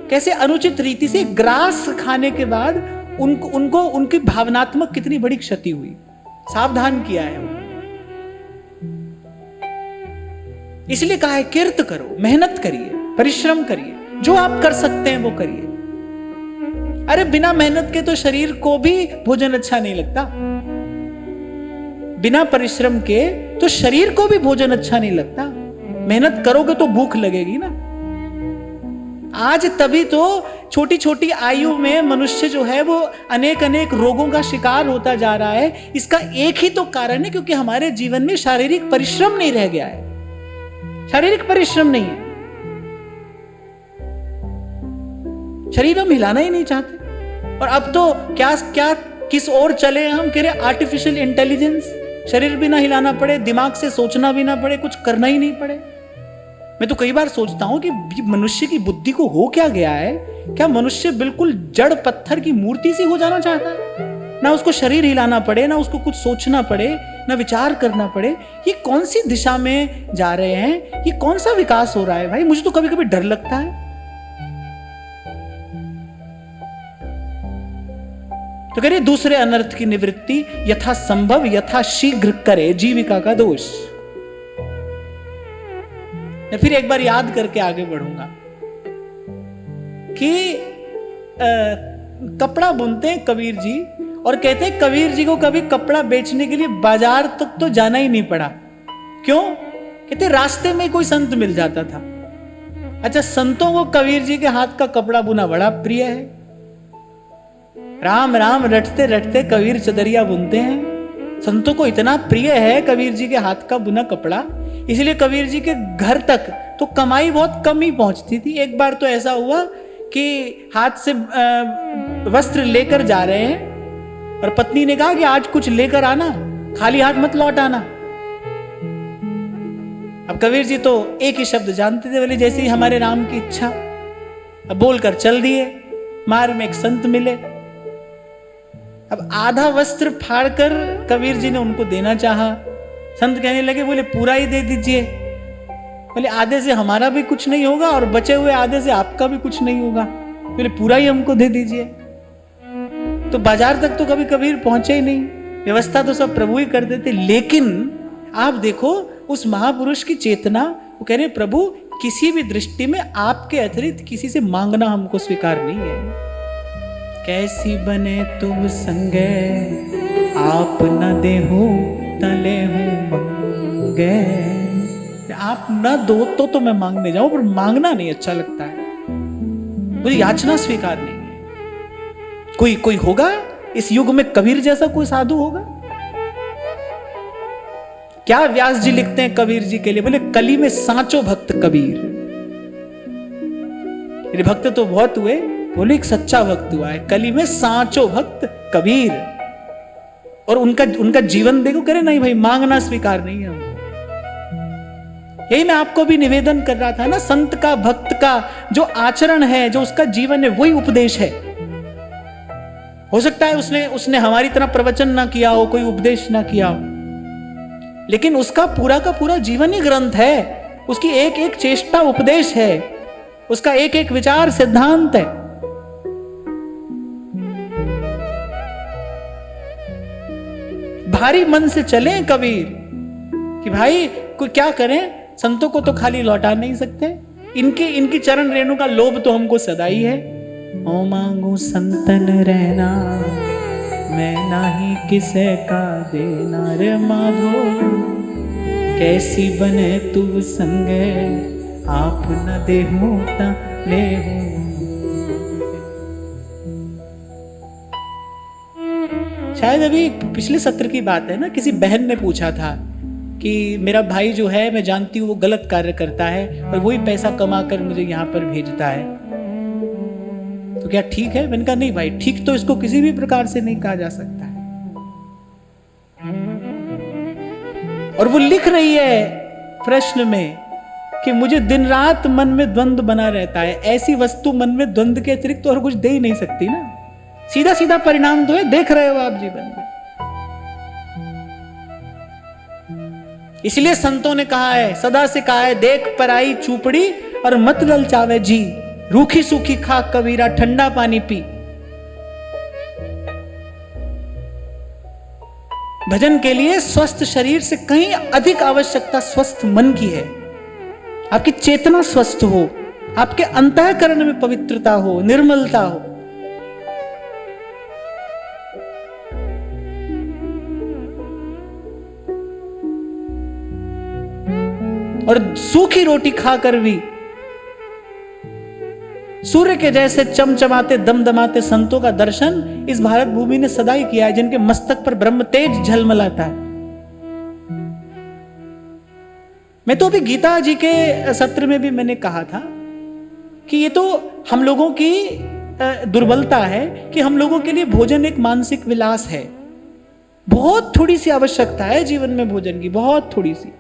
कैसे अनुचित रीति से ग्रास खाने के बाद उनको उनकी भावनात्मक कितनी बड़ी क्षति हुई। सावधान किया है। इसलिए कहा है कीर्त करो, मेहनत करिए, परिश्रम करिए, जो आप कर सकते हैं वो करिए। अरे बिना मेहनत के तो शरीर को भी भोजन अच्छा नहीं लगता। बिना परिश्रम के तो शरीर को भी भोजन अच्छा नहीं लगता। मेहनत करोगे तो भूख लगेगी ना। आज तभी तो छोटी छोटी आयु में मनुष्य जो है वो अनेक रोगों का शिकार होता जा रहा है। इसका एक ही तो कारण है, क्योंकि हमारे जीवन में शारीरिक परिश्रम नहीं रह गया है। शारीरिक परिश्रम नहीं है, शरीर हम हिलाना ही नहीं चाहते। और अब तो क्या किस ओर चले हम, कह रहे आर्टिफिशियल इंटेलिजेंस। शरीर भी ना हिलाना पड़े, दिमाग से सोचना भी ना पड़े, कुछ करना ही नहीं पड़े। मैं तो कई बार सोचता हूं कि मनुष्य की बुद्धि को हो क्या गया है। क्या मनुष्य बिल्कुल जड़ पत्थर की मूर्ति सी हो जाना चाहता है? ना उसको शरीर हिलाना पड़े, ना उसको कुछ सोचना पड़े, ना विचार करना पड़े। ये कौन सी दिशा में जा रहे हैं? ये कौन सा विकास हो रहा है भाई? मुझे तो कभी कभी डर लगता है। तो कह रहे दूसरे अनर्थ की निवृत्ति यथा संभव यथा शीघ्र करे, जीविका का दोष। मैं फिर एक बार याद करके आगे बढ़ूंगा कि कपड़ा बुनते हैं कबीर जी, और कहते हैं कबीर जी को कभी कपड़ा बेचने के लिए बाजार तक तो जाना ही नहीं पड़ा। क्यों? कहते रास्ते में कोई संत मिल जाता था। अच्छा, संतों को कबीर जी के हाथ का कपड़ा बुना बड़ा प्रिय है। राम राम रटते रटते कबीर चदरिया बुनते हैं। संतों को इतना प्रिय है कबीर जी के हाथ का बुना कपड़ा, इसलिए कबीर जी के घर तक तो कमाई बहुत कम ही पहुंचती थी। एक बार तो ऐसा हुआ कि हाथ से वस्त्र लेकर जा रहे हैं और पत्नी ने कहा कि आज कुछ लेकर आना, खाली हाथ मत लौट आना। अब कबीर जी तो एक ही शब्द जानते थे, बोले जैसे ही हमारे राम की इच्छा। अब बोलकर चल दिए। मार्ग में एक संत मिले। अब आधा वस्त्र फाड़कर कबीर जी ने उनको देना चाहा। संत कहने लगे, बोले पूरा ही दे दीजिए। बोले आधे से हमारा भी कुछ नहीं होगा और बचे हुए आधे से आपका भी कुछ नहीं होगा। बोले पूरा ही हमको दे दीजिए। तो बाजार तक तो कभी कबीर पहुंचे ही नहीं, व्यवस्था तो सब प्रभु ही कर देते। लेकिन आप देखो उस महापुरुष की चेतना, वो कह रहे प्रभु किसी भी दृष्टि में आपके अतिरिक्त किसी से मांगना हमको स्वीकार नहीं है। कैसी बने तुम संगे आप न देहु तले हूं मंगे। आप न दो तो मैं मांगने जाऊं, पर मांगना नहीं अच्छा लगता है, मुझे याचना स्वीकार नहीं है। कोई होगा इस युग में कबीर जैसा कोई साधु होगा? क्या व्यास जी लिखते हैं कबीर जी के लिए? बोले कली में सांचो भक्त कबीर। मेरे भक्त तो बहुत हुए, बोले एक सच्चा भक्त हुआ है, कली में सांचो भक्त कबीर। और उनका जीवन देखो, करे नहीं भाई मांगना स्वीकार नहीं है हमको। यही मैं आपको भी निवेदन कर रहा था ना, संत का भक्त का जो आचरण है, जो उसका जीवन है, वही उपदेश है। हो सकता है उसने हमारी तरह प्रवचन ना किया हो, कोई उपदेश ना किया हो, लेकिन उसका पूरा का पूरा जीवन ही ग्रंथ है। उसकी एक एक चेष्टा उपदेश है, उसका एक एक विचार सिद्धांत है। भारी मन से चलें कबीर कि भाई कोई क्या करें, संतों को तो खाली लौटा नहीं सकते, इनकी चरण रेणु का लोभ तो हमको सदा ही है। ओ मांगू संतन रहना, मैं नाही किसे का देना रे माधो। कैसी बने तू संगे आप न देहूं ता लेहूं। शायद अभी पिछले सत्र की बात है ना, किसी बहन ने पूछा था कि मेरा भाई जो है, मैं जानती हूँ वो गलत कार्य करता है और वही पैसा कमा कर मुझे यहाँ पर भेजता है, तो क्या ठीक है? मैंने कहा नहीं भाई, ठीक तो इसको किसी भी प्रकार से नहीं कहा जा सकता है। और वो लिख रही है प्रश्न में कि मुझे दिन रात मन में द्वंद्व बना रहता है। ऐसी वस्तु मन में द्वंद्व के अतिरिक्त तो और कुछ दे ही नहीं सकती ना। सीधा सीधा परिणाम तो है, देख रहे हो आप जीवन में। इसलिए संतों ने कहा है, सदा से कहा है, देख पराई चूपड़ी और मत ललचावे जी, रूखी सूखी खा कबीरा ठंडा पानी पी। भजन के लिए स्वस्थ शरीर से कहीं अधिक आवश्यकता स्वस्थ मन की है। आपकी चेतना स्वस्थ हो, आपके अंतःकरण में पवित्रता हो, निर्मलता हो। और सूखी रोटी खाकर भी सूर्य के जैसे चमचमाते दमदमाते संतों का दर्शन इस भारत भूमि ने सदा ही किया है, जिनके मस्तक पर ब्रह्म तेज झलमलाता है। मैं तो अभी गीता जी के सत्र में भी मैंने कहा था कि ये तो हम लोगों की दुर्बलता है कि हम लोगों के लिए भोजन एक मानसिक विलास है। बहुत थोड़ी सी आवश्यकता है जीवन में भोजन की, बहुत थोड़ी सी।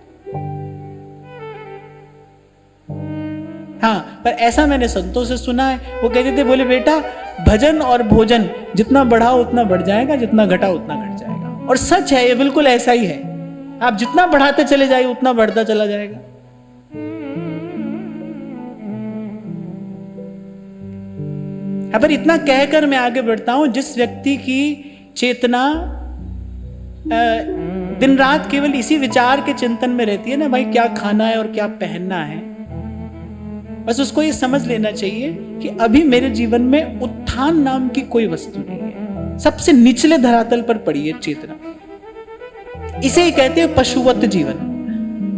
हाँ, पर ऐसा मैंने संतों से सुना है, वो कहते थे, बोले बेटा भजन और भोजन जितना बढ़ाओ उतना बढ़ जाएगा, जितना घटाओ उतना घट जाएगा। और सच है, ये बिल्कुल ऐसा ही है। आप जितना बढ़ाते चले जाइए उतना बढ़ता चला जाएगा। पर इतना कहकर मैं आगे बढ़ता हूं, जिस व्यक्ति की चेतना दिन रात केवल इसी विचार के चिंतन में रहती है ना, भाई क्या खाना है और क्या पहनना है, बस उसको ये समझ लेना चाहिए कि अभी मेरे जीवन में उत्थान नाम की कोई वस्तु नहीं है, सबसे निचले धरातल पर पड़ी है चेतना। इसे ही कहते हैं पशुवत जीवन,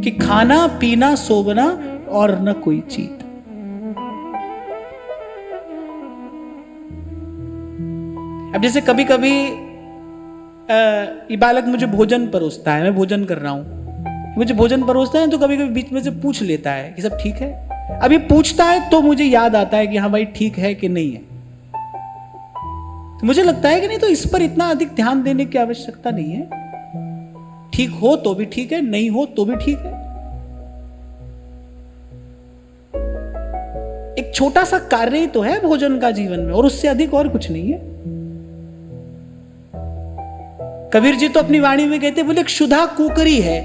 कि खाना पीना सोना और न कोई चीज। अब जैसे कभी कभी ये बालक मुझे भोजन परोसता है, मैं भोजन कर रहा हूं, मुझे भोजन परोसता है तो कभी कभी बीच में से पूछ लेता है कि सब ठीक है। अब ये पूछता है तो मुझे याद आता है कि हाँ भाई ठीक है कि नहीं है। तो मुझे लगता है कि नहीं, तो इस पर इतना अधिक ध्यान देने की आवश्यकता नहीं है। ठीक हो तो भी ठीक है, नहीं हो तो भी ठीक है। एक छोटा सा कार्य ही तो है भोजन का जीवन में, और उससे अधिक और कुछ नहीं है। कबीर जी तो अपनी वाणी में कहते, बोले क्षुधा कुकरी है,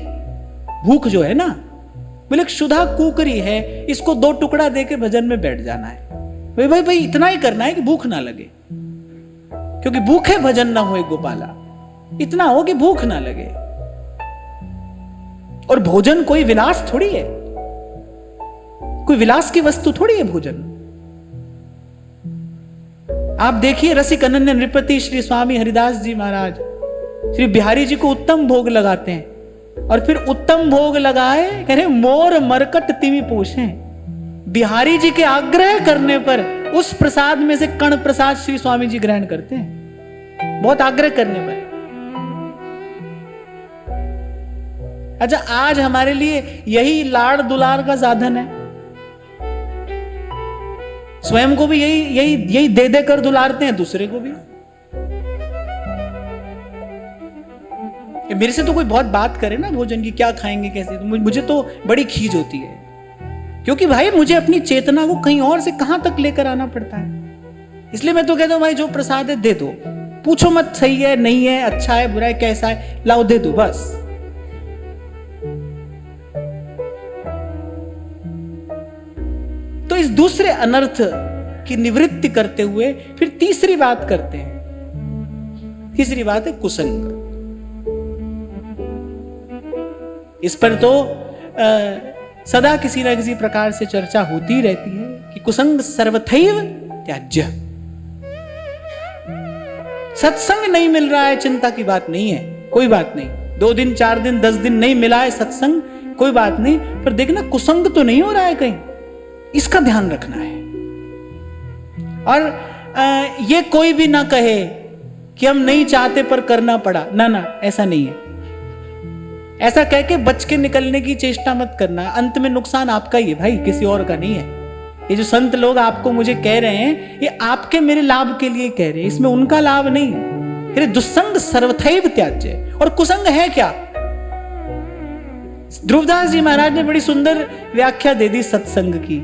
भूख जो है ना, बोले क्षुधा कुकरी है, इसको 2 टुकड़ा देके भजन में बैठ जाना है। भाई इतना ही करना है कि भूख ना लगे, क्योंकि भूखे भजन ना होए गोपाला, इतना हो कि भूख ना लगे। और भोजन कोई विलास थोड़ी है, कोई विलास की वस्तु थोड़ी है भोजन। आप देखिए रसिक अनन्य नृपति श्री स्वामी हरिदास जी महाराज श्री बिहारी जी को उत्तम भोग लगाते हैं, और फिर उत्तम भोग लगाए कह रहे मोर मरकट तिमी पोषे। बिहारी जी के आग्रह करने पर उस प्रसाद में से कण प्रसाद श्री स्वामी जी ग्रहण करते हैं, बहुत आग्रह करने पर। अच्छा, आज हमारे लिए यही लाड़ दुलार का साधन है, स्वयं को भी यही दे दे कर दुलारते हैं, दूसरे को भी। मेरे से तो कोई बहुत बात करे ना भोजन की, क्या खाएंगे कैसे, तो मुझे तो बड़ी खीज होती है, क्योंकि भाई मुझे अपनी चेतना को कहीं और से कहां तक लेकर आना पड़ता है। इसलिए मैं तो कहता हूं भाई जो प्रसाद है दे दो, पूछो मत सही है नहीं है, अच्छा है बुरा है कैसा है, लाओ दे दो बस। तो इस दूसरे अनर्थ की निवृत्ति करते हुए फिर तीसरी बात करते हैं। तीसरी बात है कुसंग। इस पर तो सदा किसी न किसी प्रकार से चर्चा होती रहती है कि कुसंग सर्वथैव त्याज्य। सत्संग नहीं मिल रहा है, चिंता की बात नहीं है, कोई बात नहीं। 2 दिन 4 दिन 10 दिन नहीं मिला है सत्संग, कोई बात नहीं, पर देखना कुसंग तो नहीं हो रहा है कहीं, इसका ध्यान रखना है। और ये कोई भी ना कहे कि हम नहीं चाहते पर करना पड़ा, ना ना ऐसा नहीं है। ऐसा कह के बच के निकलने की चेष्टा मत करना, अंत में नुकसान आपका ही है भाई, किसी और का नहीं है। ये जो संत लोग आपको मुझे कह रहे हैं, ये आपके मेरे लाभ के लिए कह रहे हैं, इसमें उनका लाभ नहीं है। दुस्संग सर्वथैव त्याज्य। और कुसंग है क्या? ध्रुवदास जी महाराज ने बड़ी सुंदर व्याख्या दे दी सत्संग की।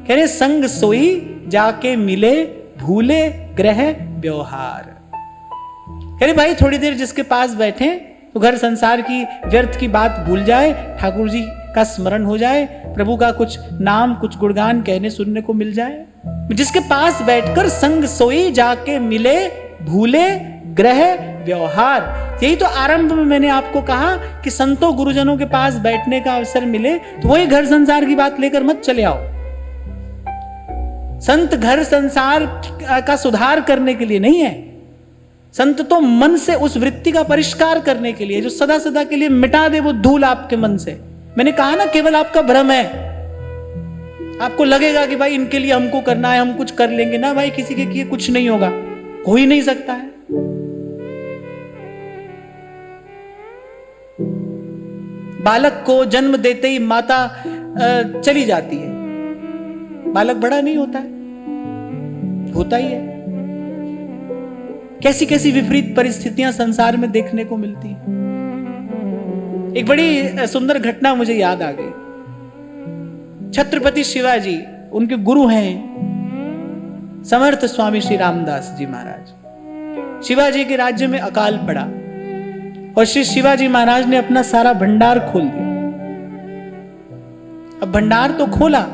कह रहे संग सोई जाके मिले भूले ग्रह व्यवहार। कह रहे भाई थोड़ी देर जिसके पास बैठे तो घर संसार की व्यर्थ की बात भूल जाए, ठाकुर जी का स्मरण हो जाए, प्रभु का कुछ नाम कुछ गुणगान कहने सुनने को मिल जाए। जिसके पास बैठकर संग सोई जाके मिले भूले ग्रह व्यवहार। यही तो आरंभ में मैंने आपको कहा कि संतों गुरुजनों के पास बैठने का अवसर मिले तो वही घर संसार की बात लेकर मत चले आओ। संत घर संसार का सुधार करने के लिए नहीं है, संत तो मन से उस वृत्ति का परिष्कार करने के लिए जो सदा सदा के लिए मिटा दे वो धूल आपके मन से। मैंने कहा ना केवल आपका भ्रम है, आपको लगेगा कि भाई इनके लिए हमको करना है, हम कुछ कर लेंगे ना भाई, किसी के किए कुछ नहीं होगा, हो ही नहीं सकता है। बालक को जन्म देते ही माता चली जाती है, बालक बड़ा नहीं होता है, होता ही है। कैसी कैसी विपरीत परिस्थितियां संसार में देखने को मिलती हैं। एक बड़ी सुंदर घटना मुझे याद आ गई। छत्रपति शिवाजी, उनके गुरु हैं समर्थ स्वामी श्री रामदास जी महाराज। शिवाजी के राज्य में अकाल पड़ा और श्री शिवाजी महाराज ने अपना सारा भंडार खोल दिया। अब भंडार तो खोला,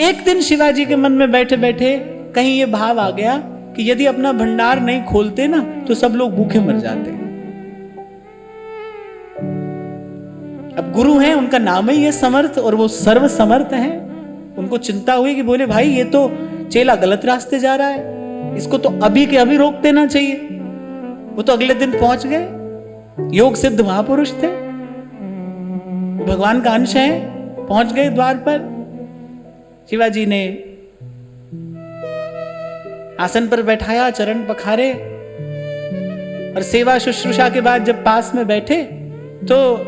एक दिन शिवाजी के मन में बैठे बैठे कहीं ये भाव आ गया कि यदि अपना भंडार नहीं खोलते ना तो सब लोग भूखे मर जाते। अब गुरु हैं, उनका नाम ही है समर्थ और वो सर्व समर्थ हैं, उनको चिंता हुई कि बोले भाई ये तो चेला गलत रास्ते जा रहा है, इसको तो अभी के अभी रोक देना चाहिए। वो तो अगले दिन पहुंच गए, योग सिद्ध महापुरुष थे, भगवान का अंश है, पहुंच गए द्वार पर। शिवाजी ने आसन पर बैठाया, चरण पखारे और सेवा शुश्रूषा के बाद जब पास में बैठे तो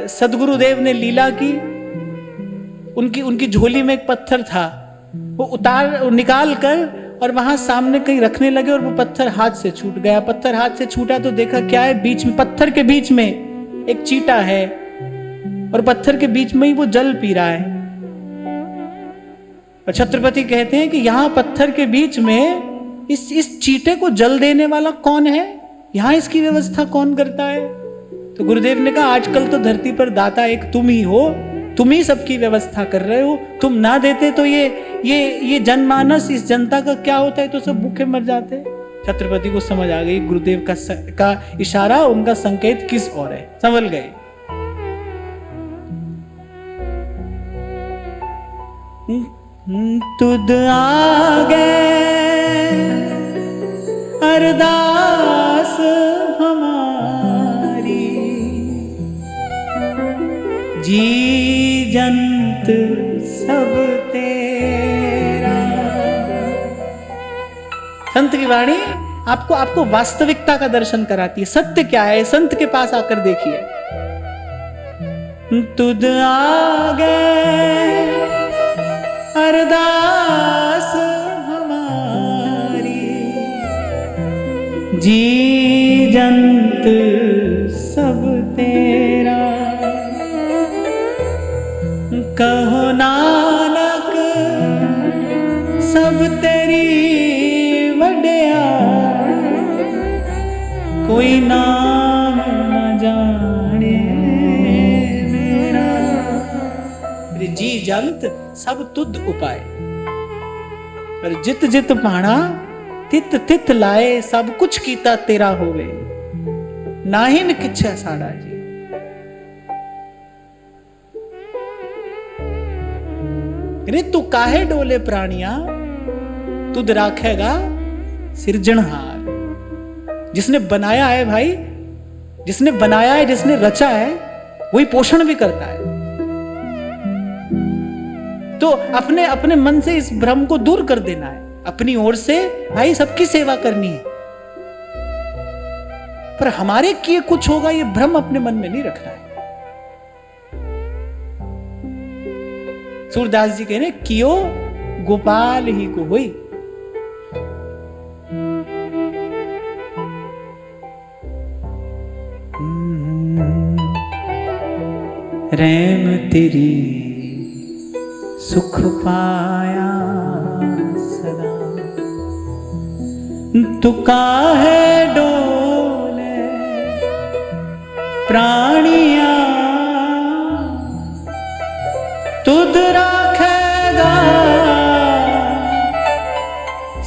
सदगुरुदेव ने लीला की। उनकी झोली में एक पत्थर था, वो निकाल कर और वहां सामने कहीं रखने लगे और वो पत्थर हाथ से छूट गया। पत्थर हाथ से छूटा तो देखा क्या है, बीच में, पत्थर के बीच में एक चींटा है और पत्थर के बीच में ही वो जल पी रहा है। और छत्रपति कहते हैं कि यहां पत्थर के बीच में इस चींटे को जल देने वाला कौन है, यहां इसकी व्यवस्था कौन करता है? तो गुरुदेव ने कहा आजकल तो धरती पर दाता एक तुम ही हो, तुम ही सबकी व्यवस्था कर रहे हो। तुम ना देते तो ये जनमानस, इस जनता का क्या होता है, तो सब भूखे मर जाते। छत्रपति को समझ आ गई गुरुदेव का इशारा, उनका संकेत किस ओर है, संभल गए। तुद आगे अरदास हमारी, जी जंत सब तेरा। संत की वाणी आपको वास्तविकता का दर्शन कराती है। सत्य क्या है, संत के पास आकर देखिए। तुद आगे अरदास हमारी, जी जंत सब तेरा। कहो नानक सब तेरी वड्या, कोई नाम न जाने मेरा। जी जंत सब तुद उपाय, पर जित जित पाणा तित तित लाए। सब कुछ कीता तेरा होवे, नाहिन किच्छा साड़ा जी। रे तू काहे डोले प्राणिया, तुद राखेगा सिरजनहार। जिसने बनाया है भाई, जिसने बनाया है, जिसने रचा है, वही पोषण भी करता है। तो अपने अपने मन से इस भ्रम को दूर कर देना है। अपनी ओर से भाई सबकी सेवा करनी है, पर हमारे किए कुछ होगा ये भ्रम अपने मन में नहीं रखना है। सूरदास जी कह रहे कियो गोपाल ही को होई। रैम तेरी सुख पाया सदा, तू काहे डोले प्राणिया, तुद राखेगा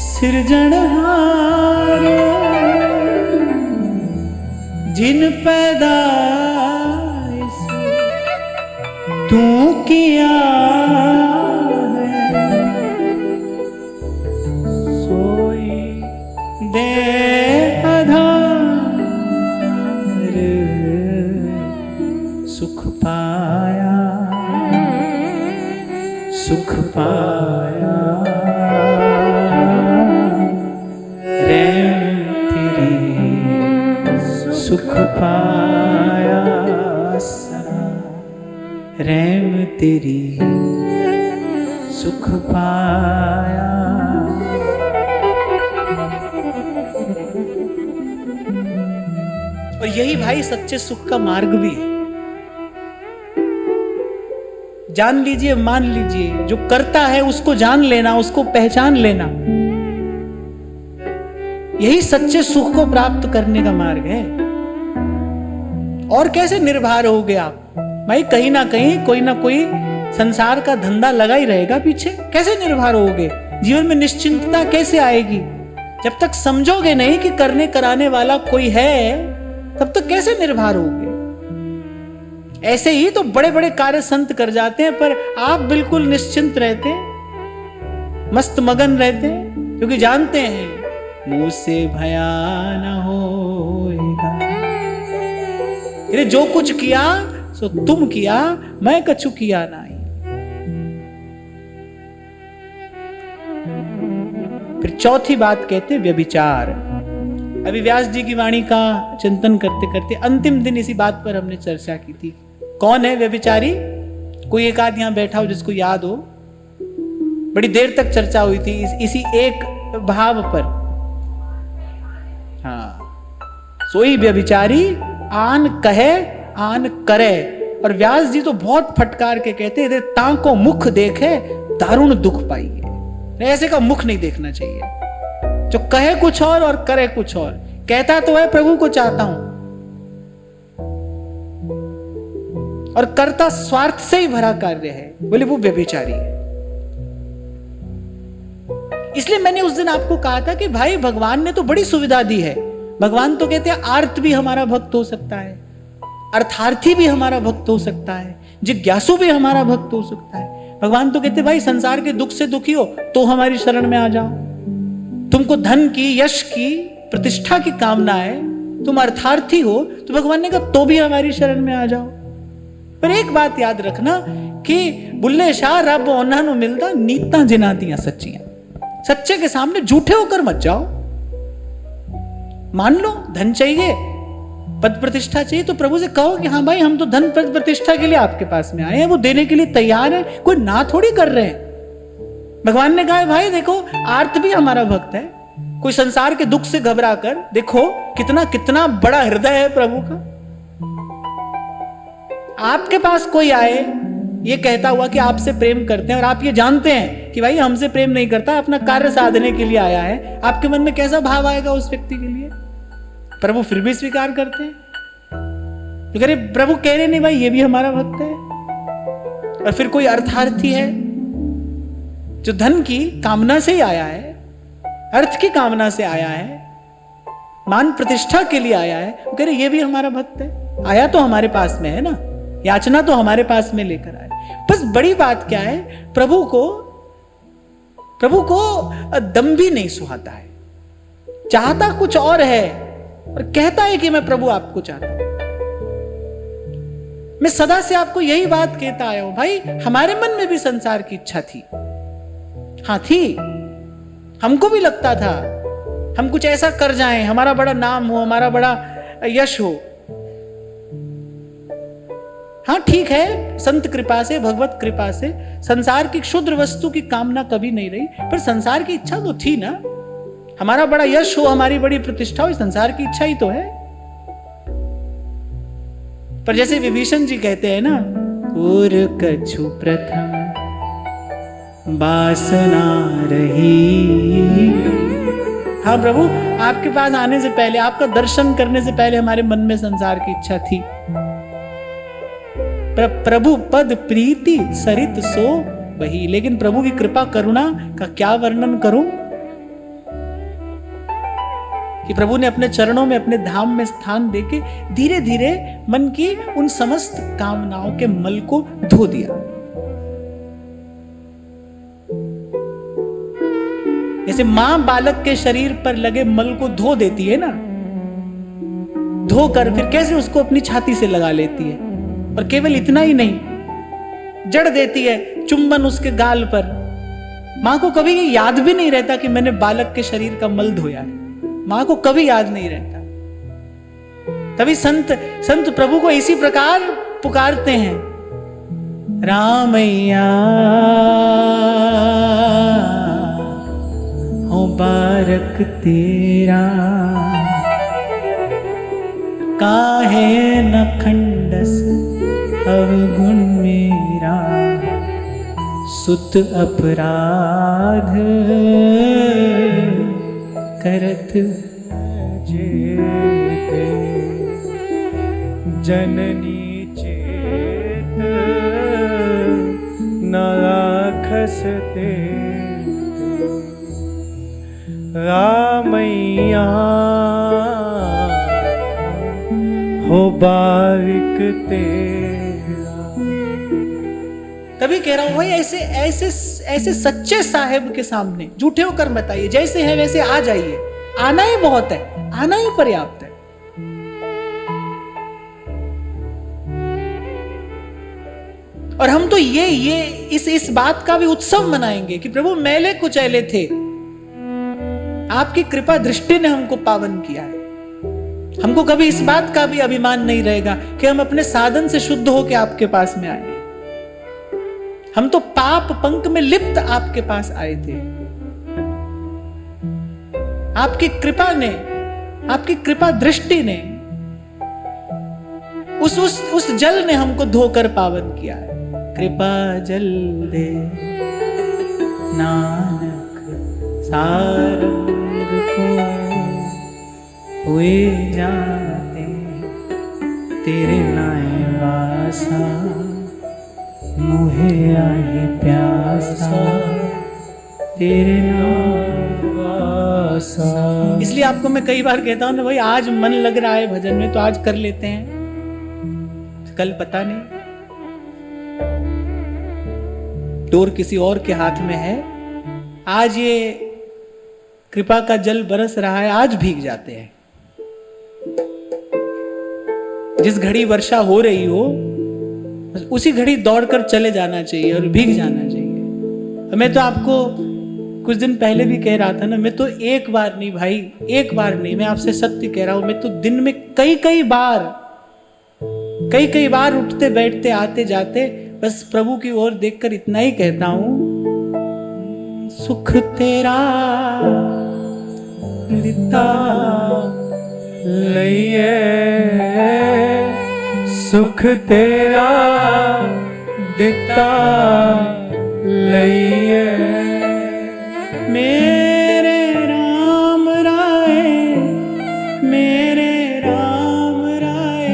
सिरजनहार। जिन पैदा तू किया दे आधार, सुख पाया सुख पाया। रैम तेरी सुख पाया सदा, रैम तेरी सुख पाया। और यही भाई सच्चे सुख का मार्ग भी है। जान लीजिए, मान लीजिए, जो करता है उसको जान लेना, उसको पहचान लेना, यही सच्चे सुख को प्राप्त करने का मार्ग है। और कैसे निर्भर होगे आप भाई? कहीं ना कहीं कोई ना कोई संसार का धंधा लगा ही रहेगा पीछे। कैसे निर्भर होगे? जीवन में निश्चिंतता कैसे आएगी? जब तक समझोगे नहीं कि करने कराने वाला कोई है, तब तक कैसे निर्भर होगे? ऐसे ही तो बड़े बड़े कार्य संत कर जाते हैं, पर आप बिल्कुल निश्चिंत रहते हैं, मस्त मगन रहते हैं, क्योंकि जानते हैं मुझसे भया न होएगा। ये जो कुछ किया सो तुम किया, मैं कछु किया नहीं। फिर चौथी बात कहते व्यभिचार। अभी व्यास जी की वाणी का चिंतन करते करते अंतिम दिन इसी बात पर हमने चर्चा की थी। कौन है व्यभिचारी? कोई एक आध यहां बैठा हो जिसको याद हो। बड़ी देर तक चर्चा हुई थी इसी एक भाव पर। हाँ, सोई व्यभिचारी आन कहे आन करे। और व्यास जी तो बहुत फटकार के कहते हैं, ताको मुख देखे दारुण दुख पाइए। ऐसे का मुख नहीं देखना चाहिए, जो कहे कुछ और करे कुछ और। कहता तो है प्रभु को चाहता हूं, और करता स्वार्थ से ही भरा कार्य है, बोले वो व्यभिचारी है। इसलिए मैंने उस दिन आपको कहा था कि भाई भगवान ने तो बड़ी सुविधा दी है। भगवान तो कहते हैं आर्त भी हमारा भक्त हो सकता है, अर्थार्थी भी हमारा भक्त हो सकता है, जिज्ञासु भी हमारा भक्त हो सकता है। भगवान तो कहते भाई संसार के दुख से दुखी हो तो हमारी शरण में आ जाओ। तुमको धन की, यश की, प्रतिष्ठा की कामना है, तुम अर्थार्थी हो, तो भगवान ने कहा तो भी हमारी शरण में आ जाओ। पर एक बात याद रखना कि बुल्ले शाह रब ओना नु मिलता नीता जिनातियां सच्चियां। सच्चे के सामने झूठे होकर मत जाओ। मान लो धन चाहिए, पद प्रतिष्ठा चाहिए, तो प्रभु से कहो कि हाँ भाई हम तो धन पद प्रतिष्ठा के लिए आपके पास में आए हैं, वो देने के लिए तैयार है, कोई ना थोड़ी कर रहे हैं। भगवान ने कहा भाई देखो आर्त भी हमारा भक्त है, कोई संसार के दुख से घबरा कर देखो कितना कितना बड़ा हृदय है प्रभु का। आपके पास कोई आए ये कहता हुआ कि आपसे प्रेम करते हैं, और आप ये जानते हैं कि भाई हमसे प्रेम नहीं करता, अपना कार्य साधने के लिए आया है, आपके मन में कैसा भाव आएगा उस व्यक्ति के लिए? प्रभु फिर भी स्वीकार करते हैं, तो कह रहे प्रभु कह रहे नहीं भाई ये भी हमारा भक्त है। और फिर कोई अर्थार्थी है जो धन की कामना से ही आया है, अर्थ की कामना से आया है, मान प्रतिष्ठा के लिए आया है, वो कह रहे ये भी हमारा भक्त है। आया तो हमारे पास में है ना, याचना तो हमारे पास में लेकर आए। बस बड़ी बात क्या है, प्रभु को दम भी नहीं सुहाता है, चाहता कुछ और है और कहता है कि मैं प्रभु आपको चाहता हूं। मैं सदा से आपको यही बात कहता आया हूं भाई, हमारे मन में भी संसार की इच्छा थी, हाँ थी, हमको भी लगता था हम कुछ ऐसा कर जाएं, हमारा बड़ा नाम हो, हमारा बड़ा यश हो। हाँ ठीक है, संत कृपा से, भगवत कृपा से संसार की क्षुद्र वस्तु की कामना कभी नहीं रही, पर संसार की इच्छा तो थी ना, हमारा बड़ा यश हो, हमारी बड़ी प्रतिष्ठा हो, संसार की इच्छा ही तो है। पर जैसे विभीषण जी कहते हैं ना, और कछु प्रथम वासना रही। हाँ प्रभु, आपके पास आने से पहले, आपका दर्शन करने से पहले हमारे मन में संसार की इच्छा थी। प्रभु पद प्रीति सरित सो वही। लेकिन प्रभु की कृपा करुणा का क्या वर्णन करूं कि प्रभु ने अपने चरणों में, अपने धाम में स्थान देके धीरे धीरे मन की उन समस्त कामनाओं के मल को धो दिया। जैसे मां बालक के शरीर पर लगे मल को धो देती है ना, धोकर फिर कैसे उसको अपनी छाती से लगा लेती है, और केवल इतना ही नहीं, जड़ देती है चुंबन उसके गाल पर। मां को कभी ये याद भी नहीं रहता कि मैंने बालक के शरीर का मल धोया है, मां को कभी याद नहीं रहता। तभी संत प्रभु को इसी प्रकार पुकारते हैं, रामैया हो बारक तेरा, काहे न खंडस अवगुण मेरा, सुत अपराध करत जेते, जननी चेत न राखसते, रामैया हो बारिक तेरा। तभी कह रहा हूं भाई, ऐसे ऐसे ऐसे सच्चे साहेब के सामने झूठे होकर मत आइए, जैसे है वैसे आ जाइए। आना ही बहुत है, आना ही पर्याप्त है। और हम तो ये इस बात का भी उत्सव मनाएंगे कि प्रभु मैले कुचैले थे, आपकी कृपा दृष्टि ने हमको पावन किया है। हमको कभी इस बात का भी अभिमान नहीं रहेगा कि हम अपने साधन से शुद्ध होकर आपके पास में आए। हम तो पाप पंक में लिप्त आपके पास आए थे। आपकी कृपा ने, आपकी कृपा दृष्टि ने, उस जल ने हमको धोकर पावन किया है। कृपा जल दे नानक सारंग को, हुए जाते तेरे नाय वासा, मुहे आई प्यासा तेरे नाम वासा। इसलिए आपको मैं कई बार कहता हूं ना भाई, आज मन लग रहा है भजन में तो आज कर लेते हैं, कल पता नहीं, डोर किसी और के हाथ में है। आज ये कृपा का जल बरस रहा है, आज भीग जाते हैं। जिस घड़ी वर्षा हो रही हो उसी घड़ी दौड़कर चले जाना चाहिए और भीग जाना चाहिए। मैं तो आपको कुछ दिन पहले भी कह रहा था ना, मैं तो एक बार नहीं भाई, एक बार नहीं, मैं आपसे सत्य कह रहा हूं, मैं तो दिन में कई कई बार उठते बैठते आते जाते बस प्रभु की ओर देखकर इतना ही कहता हूं, सुख तेरा दिता लइए, सुख तेरा दिता लइए। मेरे राम राय, मेरे राम राय,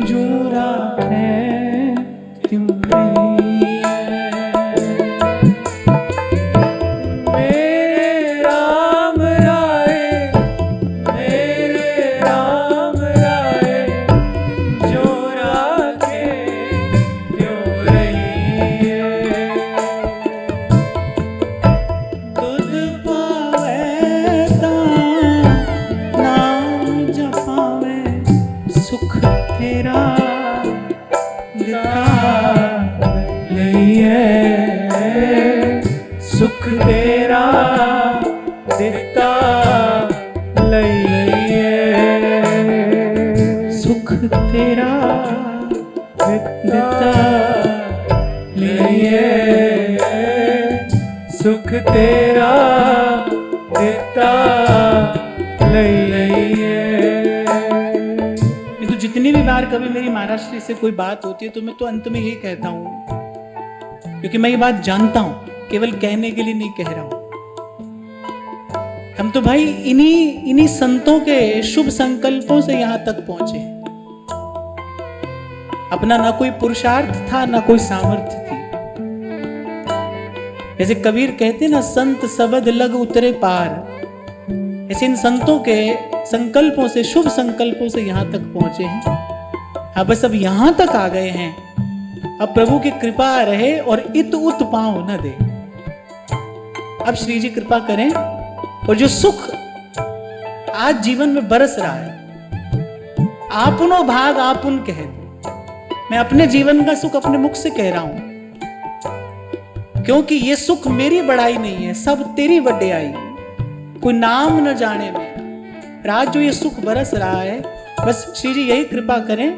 जो राखे त्यों रहिए। मेरे राम राय, मेरे राम राय, जो राखे त्यों रहिए। तुझ पावे तां नाम जपावे, सुख तेरा दिता लइए, सुख तेरा दिता लइए। सुख तेरा दिता लइए, सुख तेरा दिता लइए। नहीं तो जितनी भी बार कभी मेरी महाराज श्री से कोई बात होती है तो मैं तो अंत में यही कहता हूं, क्योंकि मैं ये बात जानता हूं, केवल कहने के लिए नहीं कह रहा हूं। हम तो भाई इन्हीं संतों के शुभ संकल्पों से यहां तक पहुंचे। अपना ना कोई पुरुषार्थ था ना कोई सामर्थ्य थी। जैसे कबीर कहते ना, संत सबद लग उतरे पार, ऐसे इन संतों के संकल्पों से, शुभ संकल्पों से यहां तक पहुंचे हैं। हाँ बस अब यहां तक आ गए हैं, अब प्रभु की कृपा रहे और इत उत पांव न दे। अब श्री जी कृपा करें और जो सुख आज जीवन में बरस रहा है, आपुनो भाग आपुन कह दे। मैं अपने जीवन का सुख अपने मुख से कह रहा हूं, क्योंकि ये सुख मेरी बड़ाई नहीं है, सब तेरी वड्याई। कोई नाम न जाने मेरा, आज जो ये सुख बरस रहा है, बस श्री जी यही कृपा करें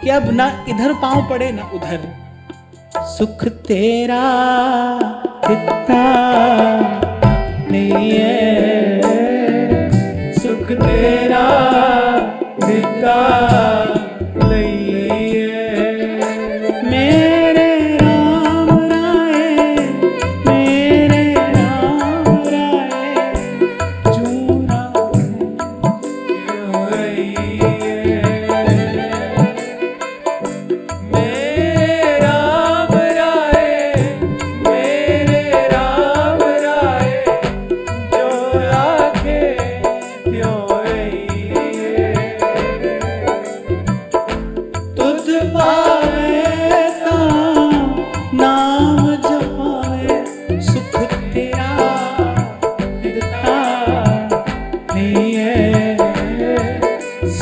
कि अब ना इधर पांव पड़े ना उधर। सुख तेरा दिता नहीं है, सुख तेरा दिता लइए। मेरे राम राय, मेरे राम राय, जो राखे त्यों रहिए। मेरे राम राय, मेरे राम राय, जो राखे त्यों रहिए।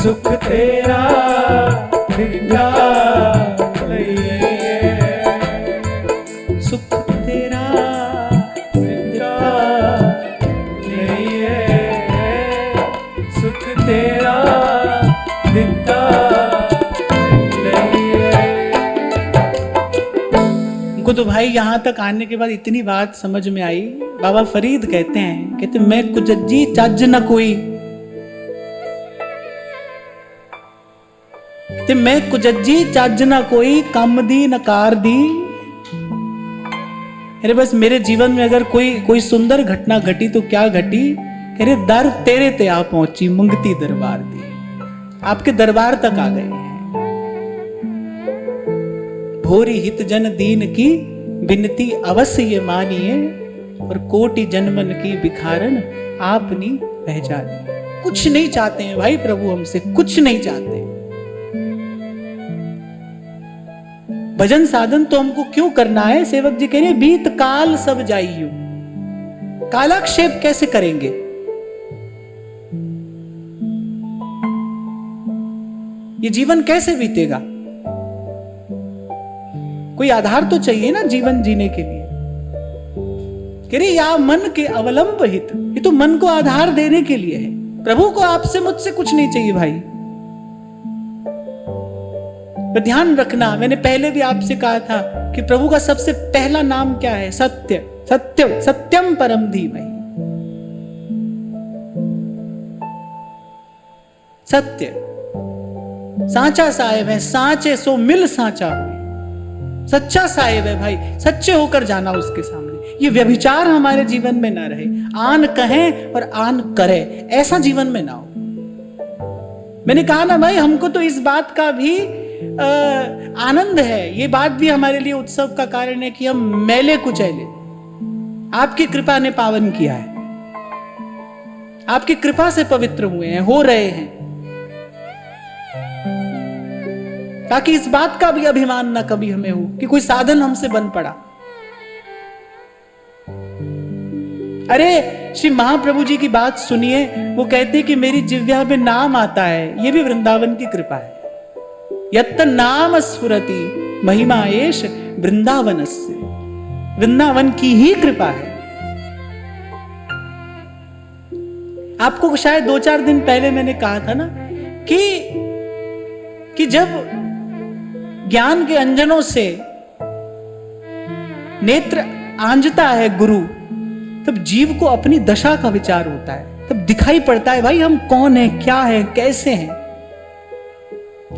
सुख तेरा दिता लईए सुख तेरा दिता लईए सुख तेरा दिता लईए। उनको तो भाई यहाँ तक आने के बाद इतनी बात समझ में आई। बाबा फरीद कहते मैं कुजज्जी चज न कोई, कहते मैं कुजज्जी चज न कोई, कम दी न कार दी। अरे बस मेरे जीवन में अगर कोई सुंदर घटना घटी तो क्या घटी, कह रहे दर तेरे ते आ पहुंची मुंगती दरबार दी। आपके दरबार तक आ गए हैं। भोरी हित जन दीन की बिनती अवश्य ये मानिए, और कोटि जन्मन की भिखारन आपनी पहचानी। कुछ नहीं चाहते हैं भाई प्रभु हमसे, कुछ नहीं चाहते। भजन साधन तो हमको क्यों करना है? सेवक जी कह रहे बीत काल सब जाइयो, कालाक्षेप कैसे करेंगे? ये जीवन कैसे बीतेगा? कोई आधार तो चाहिए ना जीवन जीने के लिए। कह रहे या मन के अवलंब हित, ये तो मन को आधार देने के लिए है। प्रभु को आपसे मुझसे कुछ नहीं चाहिए भाई। तो ध्यान रखना, मैंने पहले भी आपसे कहा था कि प्रभु का सबसे पहला नाम क्या है? सत्य। सत्य सत्यम परम धीमहि। सत्य साचा साहेब है, साचे सो मिल साचा हुई। सच्चा साहेब है भाई, सच्चे होकर जाना उसके सामने। ये व्यभिचार हमारे जीवन में ना रहे, आन कहें और आन करे, ऐसा जीवन में ना हो। मैंने कहा ना भाई, हमको तो इस बात का भी आनंद है, ये बात भी हमारे लिए उत्सव का कारण है कि हम मैले कुचैले आपकी कृपा ने पावन किया है, आपकी कृपा से पवित्र हुए हैं, हो रहे हैं, ताकि इस बात का भी अभिमान ना कभी हमें हो कि कोई साधन हमसे बन पड़ा। अरे श्री महाप्रभु जी की बात सुनिए, वो कहते कि मेरी जिह्वा में नाम आता है, ये भी वृंदावन की कृपा है। यत्त नाम स्फुरति महिमा एष वृंदावनस्य, वृंदावन की ही कृपा है। आपको शायद 2-4 दिन पहले मैंने कहा था ना कि जब ज्ञान के अंजनों से नेत्र आंजता है गुरु, तब जीव को अपनी दशा का विचार होता है, तब दिखाई पड़ता है भाई हम कौन है, क्या है, कैसे हैं।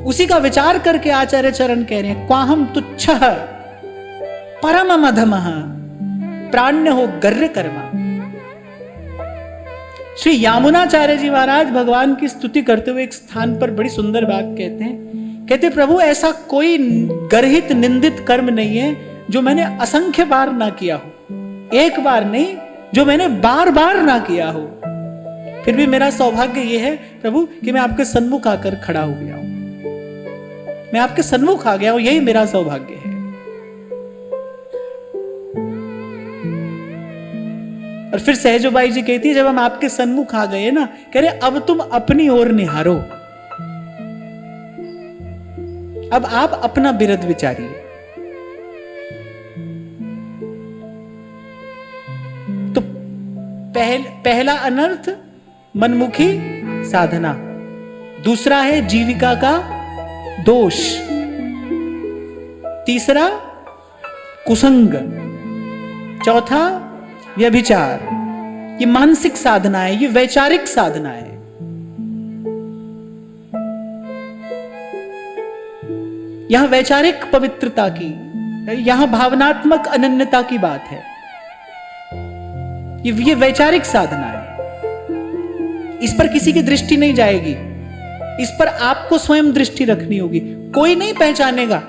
उसी का विचार करके आचार्य चरण कह रहे हैं क्वाहम तुच्छः परम मधमः प्राण्य हो गर्र कर्मा। श्री यामुनाचार्य जी महाराज भगवान की स्तुति करते हुए एक स्थान पर बड़ी सुंदर बात कहते हैं। कहते प्रभु ऐसा कोई गर्हित निंदित कर्म नहीं है जो मैंने असंख्य बार ना किया हो, एक बार नहीं, जो मैंने बार बार ना किया हो। फिर भी मेरा सौभाग्य यह है प्रभु कि मैं आपके सन्मुख आकर खड़ा हो गया हूं, मैं आपके सन्मुख आ गया हूं, यही मेरा सौभाग्य है। और फिर सहजोबाई जी कहती है जब हम आपके सन्मुख आ गए ना, कह रहे अब तुम अपनी ओर निहारो, अब आप अपना बिरद विचारिए। तो पहला अनर्थ मनमुखी साधना, दूसरा है जीविका का दोष, तीसरा कुसंग, चौथा व्यभिचार। ये मानसिक साधना है, ये वैचारिक साधना है। यहां वैचारिक पवित्रता की, यहां भावनात्मक अनन्यता की बात है। ये वैचारिक साधना है, इस पर किसी की दृष्टि नहीं जाएगी, इस पर आपको स्वयं दृष्टि रखनी होगी। कोई नहीं पहचानेगा,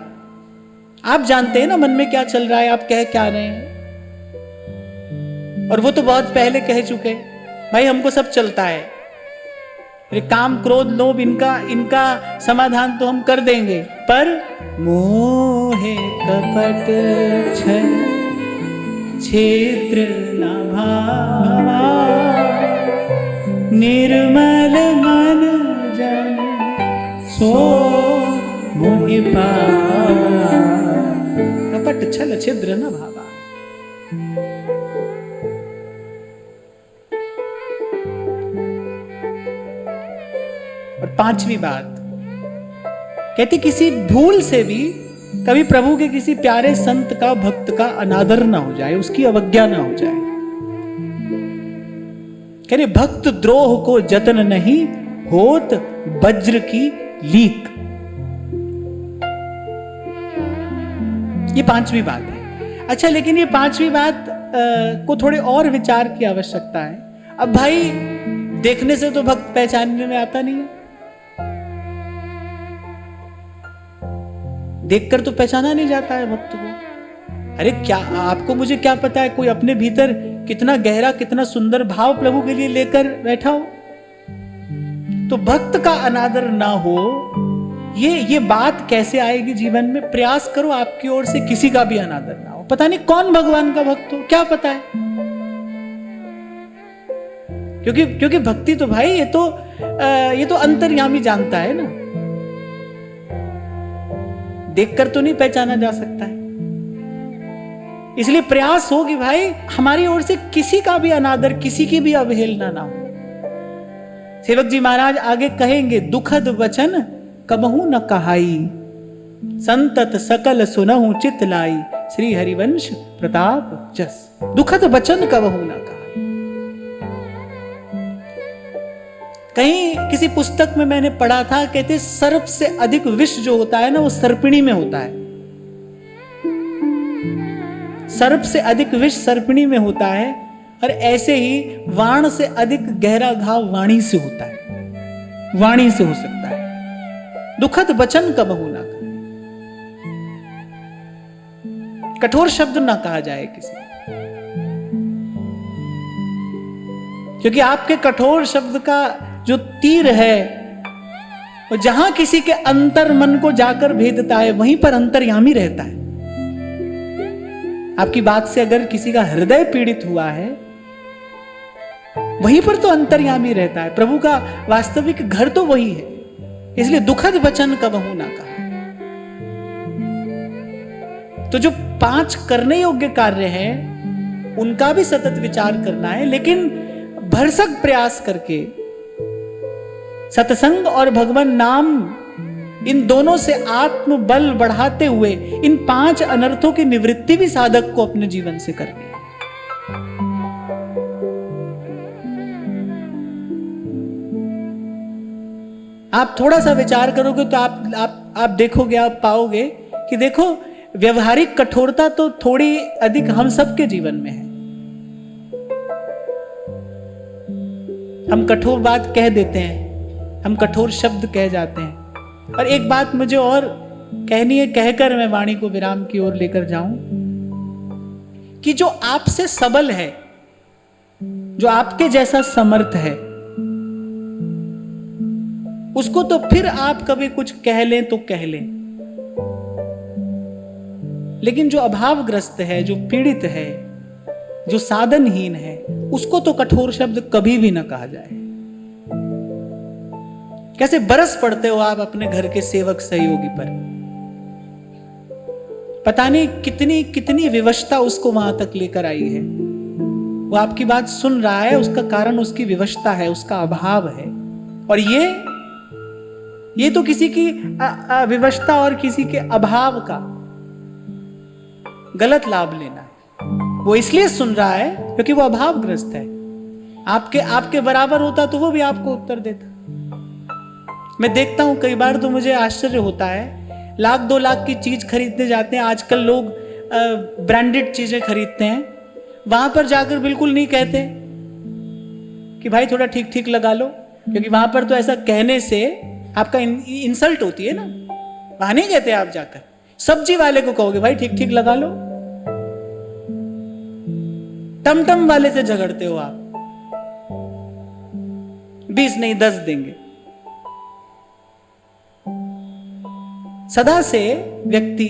आप जानते हैं ना मन में क्या चल रहा है, आप कह क्या रहे हैं। और वो तो बहुत पहले कह चुके भाई, हमको सब चलता है, काम क्रोध लोभ इनका समाधान तो हम कर देंगे, पर मोहे कपट छल क्षेत्र न भावा, निर्मल मन जन सो मोहि पावा, कपट छल छिद्र न भावा। और पांचवी बात कहते, किसी भूल से भी कभी प्रभु के किसी प्यारे संत का, भक्त का अनादर ना हो जाए, उसकी अवज्ञा ना हो जाए। कह रहे भक्त द्रोह को जतन नहीं होत वज्र की लीक। ये पांचवी बात है। अच्छा, लेकिन ये पांचवी बात को थोड़े और विचार की आवश्यकता है। अब भाई देखने से तो भक्त पहचानने में आता नहीं है, देखकर तो पहचाना नहीं जाता है भक्त को। अरे क्या आपको मुझे क्या पता है कोई अपने भीतर कितना गहरा, कितना सुंदर भाव प्रभु के लिए लेकर बैठा हो। तो भक्त का अनादर ना हो, ये बात कैसे आएगी जीवन में? प्रयास करो आपकी ओर से किसी का भी अनादर ना हो। पता नहीं कौन भगवान का भक्त हो, क्या पता है। क्योंकि भक्ति तो भाई ये तो अंतर्यामी जानता है ना, देखकर तो नहीं पहचाना जा सकता है। इसलिए प्रयास हो कि भाई हमारी ओर से किसी का भी अनादर, किसी की भी अवहेलना ना हो। सेवक जी महाराज आगे कहेंगे, दुखद वचन कबहू न कहाई, संतत सकल सुनहु चित लाई, श्री हरिवंश प्रताप जस। दुखद वचन कबहू न कहाई। कहीं किसी पुस्तक में मैंने पढ़ा था, कहते सर्प से अधिक विष जो होता है ना, वो सर्पिणी में होता है। सर्प से अधिक विष सर्पिणी में होता है, और ऐसे ही वाण से अधिक गहरा घाव वाणी से होता है, वाणी से हो सकता है। दुखद वचन कबहू ना कहे, कठोर शब्द ना कहा जाए किसी, क्योंकि आपके कठोर शब्द का जो तीर है, और जहां किसी के अंतर मन को जाकर भेदता है, वहीं पर अंतर्यामी रहता है। आपकी बात से अगर किसी का हृदय पीड़ित हुआ है, वहीं पर तो अंतर्यामी रहता है। प्रभु का वास्तविक घर तो वही है। इसलिए दुखद वचन कबहू ना कहा। तो जो 5 करने योग्य कार्य हैं, उनका भी सतत विचार करना है, लेकिन भरसक प्रयास करके सत्संग और भगवान नाम, इन दोनों से आत्म बल बढ़ाते हुए इन 5 अनर्थों की निवृत्ति भी साधक को अपने जीवन से करनी है। आप थोड़ा सा विचार करोगे तो आप देखोगे, आप पाओगे कि देखो, व्यवहारिक कठोरता तो थोड़ी अधिक हम सबके जीवन में है। हम कठोर बात कह देते हैं, हम कठोर शब्द कह जाते हैं। और एक बात मुझे और कहनी है, कहकर मैं वाणी को विराम की ओर लेकर जाऊं, कि जो आपसे सबल है, जो आपके जैसा समर्थ है, उसको तो फिर आप कभी कुछ कह लें तो कह लें, लेकिन जो अभावग्रस्त है, जो पीड़ित है, जो साधनहीन है, उसको तो कठोर शब्द कभी भी ना कहा जाए। कैसे बरस पड़ते हो आप अपने घर के सेवक सहयोगी पर, पता नहीं कितनी कितनी विवशता उसको वहां तक लेकर आई है। वो आपकी बात सुन रहा है, उसका कारण उसकी विवशता है, उसका अभाव है। और ये तो किसी की विवशता और किसी के अभाव का गलत लाभ लेना है। वो इसलिए सुन रहा है क्योंकि वो अभावग्रस्त है। आपके बराबर होता तो वो भी आपको उत्तर देता। मैं देखता हूं कई बार तो मुझे आश्चर्य होता है, 1,00,000-2 लाख की चीज खरीदने जाते हैं। आजकल लोग ब्रांडेड चीजें खरीदते हैं, वहां पर जाकर बिल्कुल नहीं कहते कि भाई थोड़ा ठीक ठीक लगा लो, क्योंकि वहां पर तो ऐसा कहने से आपका इंसल्ट होती है ना। वहां नहीं कहते आप जाकर। सब्जी वाले को कहोगे भाई ठीक ठीक लगा लो, टमटम वाले से झगड़ते हो आप, 20 नहीं 10 देंगे। सदा से व्यक्ति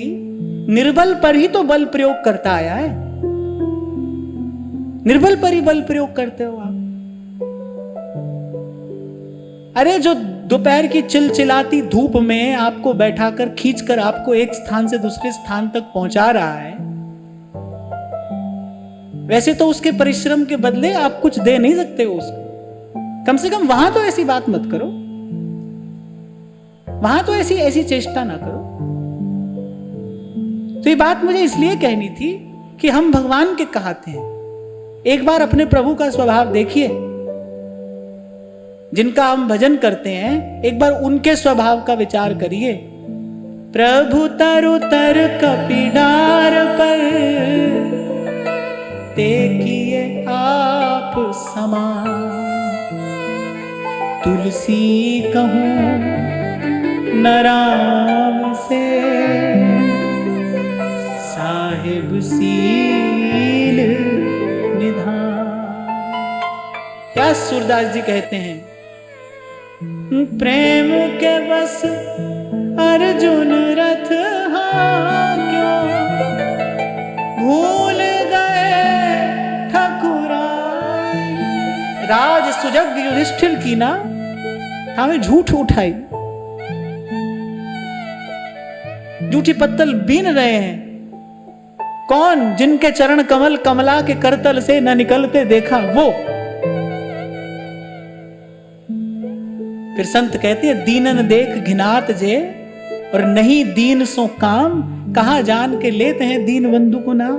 निर्बल पर ही तो बल प्रयोग करता आया है। निर्बल पर ही बल प्रयोग करते हो आप। अरे जो दोपहर की चिलचिलाती धूप में आपको बैठाकर खींचकर आपको एक स्थान से दूसरे स्थान तक पहुंचा रहा है, वैसे तो उसके परिश्रम के बदले आप कुछ दे नहीं सकते हो उसको। कम से कम वहां तो ऐसी बात मत करो, वहां तो ऐसी चेष्टा ना करो। तो ये बात मुझे इसलिए कहनी थी कि हम भगवान के कहाते हैं। एक बार अपने प्रभु का स्वभाव देखिए, जिनका हम भजन करते हैं, एक बार उनके स्वभाव का विचार करिए। प्रभु तरु तर कपिडार पर देखिए आप समान, तुलसी कहूं न राम से, साहिब सील निधान। क्या सूरदास जी कहते हैं, प्रेम के बस अर्जुन रथ क्यों भूल गए ठकुराई। राज सुजग युधिष्ठिर की ना हमें झूठ उठाई, झूठी पत्तल बीन रहे हैं। कौन? जिनके चरण कमल कमला के करतल से न निकलते देखा वो। फिर संत कहते हैं, दीनन देख घिनात जे और नहीं दीन सो काम, कहा जान के लेते हैं दीन बंधु को नाम।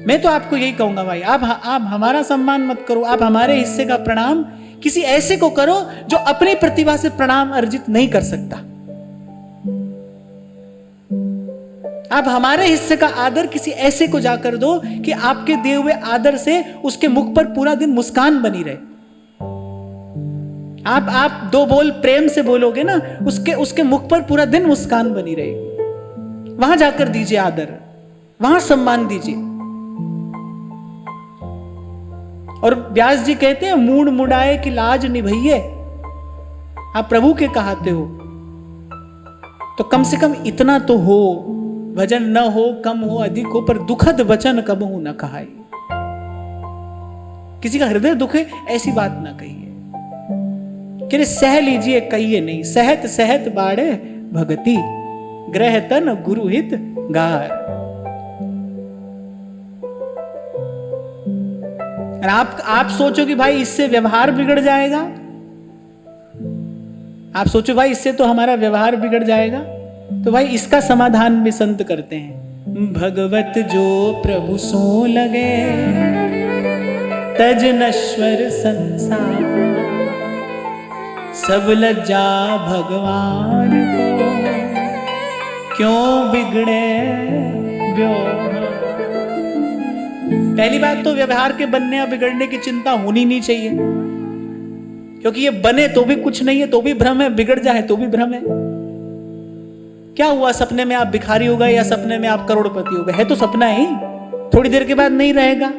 मैं तो आपको यही कहूंगा भाई, आप हमारा सम्मान मत करो, आप हमारे हिस्से का प्रणाम किसी ऐसे को करो जो अपनी प्रतिभा से प्रणाम अर्जित नहीं कर सकता। आप हमारे हिस्से का आदर किसी ऐसे को जाकर दो कि आपके दिए हुए आदर से उसके मुख पर पूरा दिन मुस्कान बनी रहे। आप दो बोल प्रेम से बोलोगे ना, उसके मुख पर पूरा दिन मुस्कान बनी रहेगी। वहां जाकर दीजिए आदर, वहां सम्मान दीजिए। और व्यास जी कहते हैं, मूड मुड़ाए की लाज निभइए। आप प्रभु के कहाते हो तो कम से कम इतना तो हो, भजन न हो, कम हो, अधिक हो, पर दुखद वचन कबहू न कहाई। किसी का हृदय दुखे ऐसी बात ना कहिए कि सह लीजिए, कहिए नहीं। सहत सहत बाड़े भगति, ग्रह तन गुरु हित गार। और आप सोचो कि भाई इससे व्यवहार बिगड़ जाएगा, आप सोचो भाई इससे तो हमारा व्यवहार बिगड़ जाएगा, तो भाई इसका समाधान भी संत करते हैं। भगवत जो प्रभु सो लगे, तज नश्वर संसार, सब लज्जा भगवान को, क्यों बिगड़े व्यवहार। पहली बात तो व्यवहार के बनने या बिगड़ने की चिंता होनी नहीं चाहिए, क्योंकि ये बने तो भी कुछ नहीं है, तो भी भ्रम है, बिगड़ जाए तो भी भ्रम है। क्या हुआ, सपने में आप भिखारी हो गए या सपने में आप करोड़पति हो गए, है तो सपना ही, थोड़ी देर के बाद नहीं रहेगा।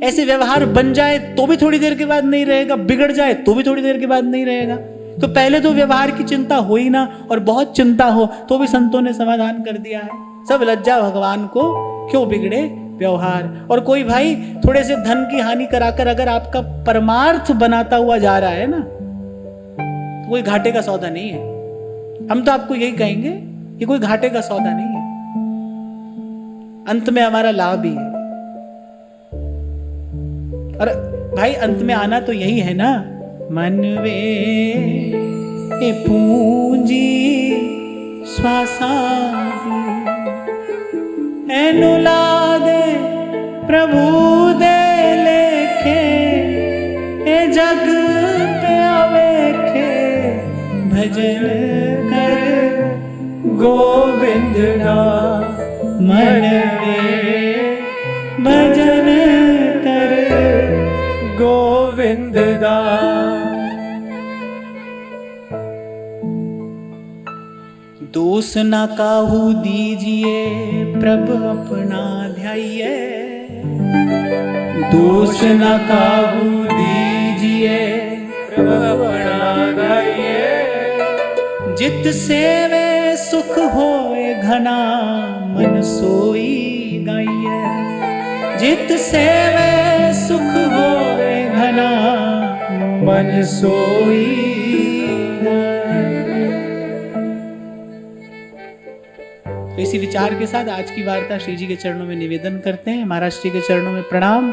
ऐसे व्यवहार बन जाए तो भी थोड़ी देर के बाद नहीं रहेगा, बिगड़ जाए तो भी थोड़ी देर के बाद नहीं रहेगा। तो पहले तो व्यवहार की चिंता हो ही ना, और बहुत चिंता हो तो भी संतों ने समाधान कर दिया है। सब लज्जा भगवान को, क्यों बिगड़े व्यवहार। और कोई भाई थोड़े से धन की हानि कराकर अगर आपका परमार्थ बनाता हुआ जा रहा है ना, तो कोई घाटे का सौदा नहीं है। हम तो आपको यही कहेंगे कि कोई घाटे का सौदा नहीं है, अंत में हमारा लाभ ही है। और भाई अंत में आना तो यही है ना, मनवे ए पूंजी श्वासा एनुलादे प्रभु दे लेखे, ए जग पे आवेखे, भजन कर गोविंद ना मनवे, भजन कर गोविंद दा। दोष न काहू दीजिए प्रभु अपना ध्याइए, दोष न काहू दीजिए प्रभु अपना ध्याइए, जित सेवे सुख होए घना मन सोई गाइए, जित सेवे सुख होए घना मन सोई तो इसी विचार के साथ आज की वार्ता श्री जी के चरणों में निवेदन करते हैं। महाराज श्री के चरणों में प्रणाम।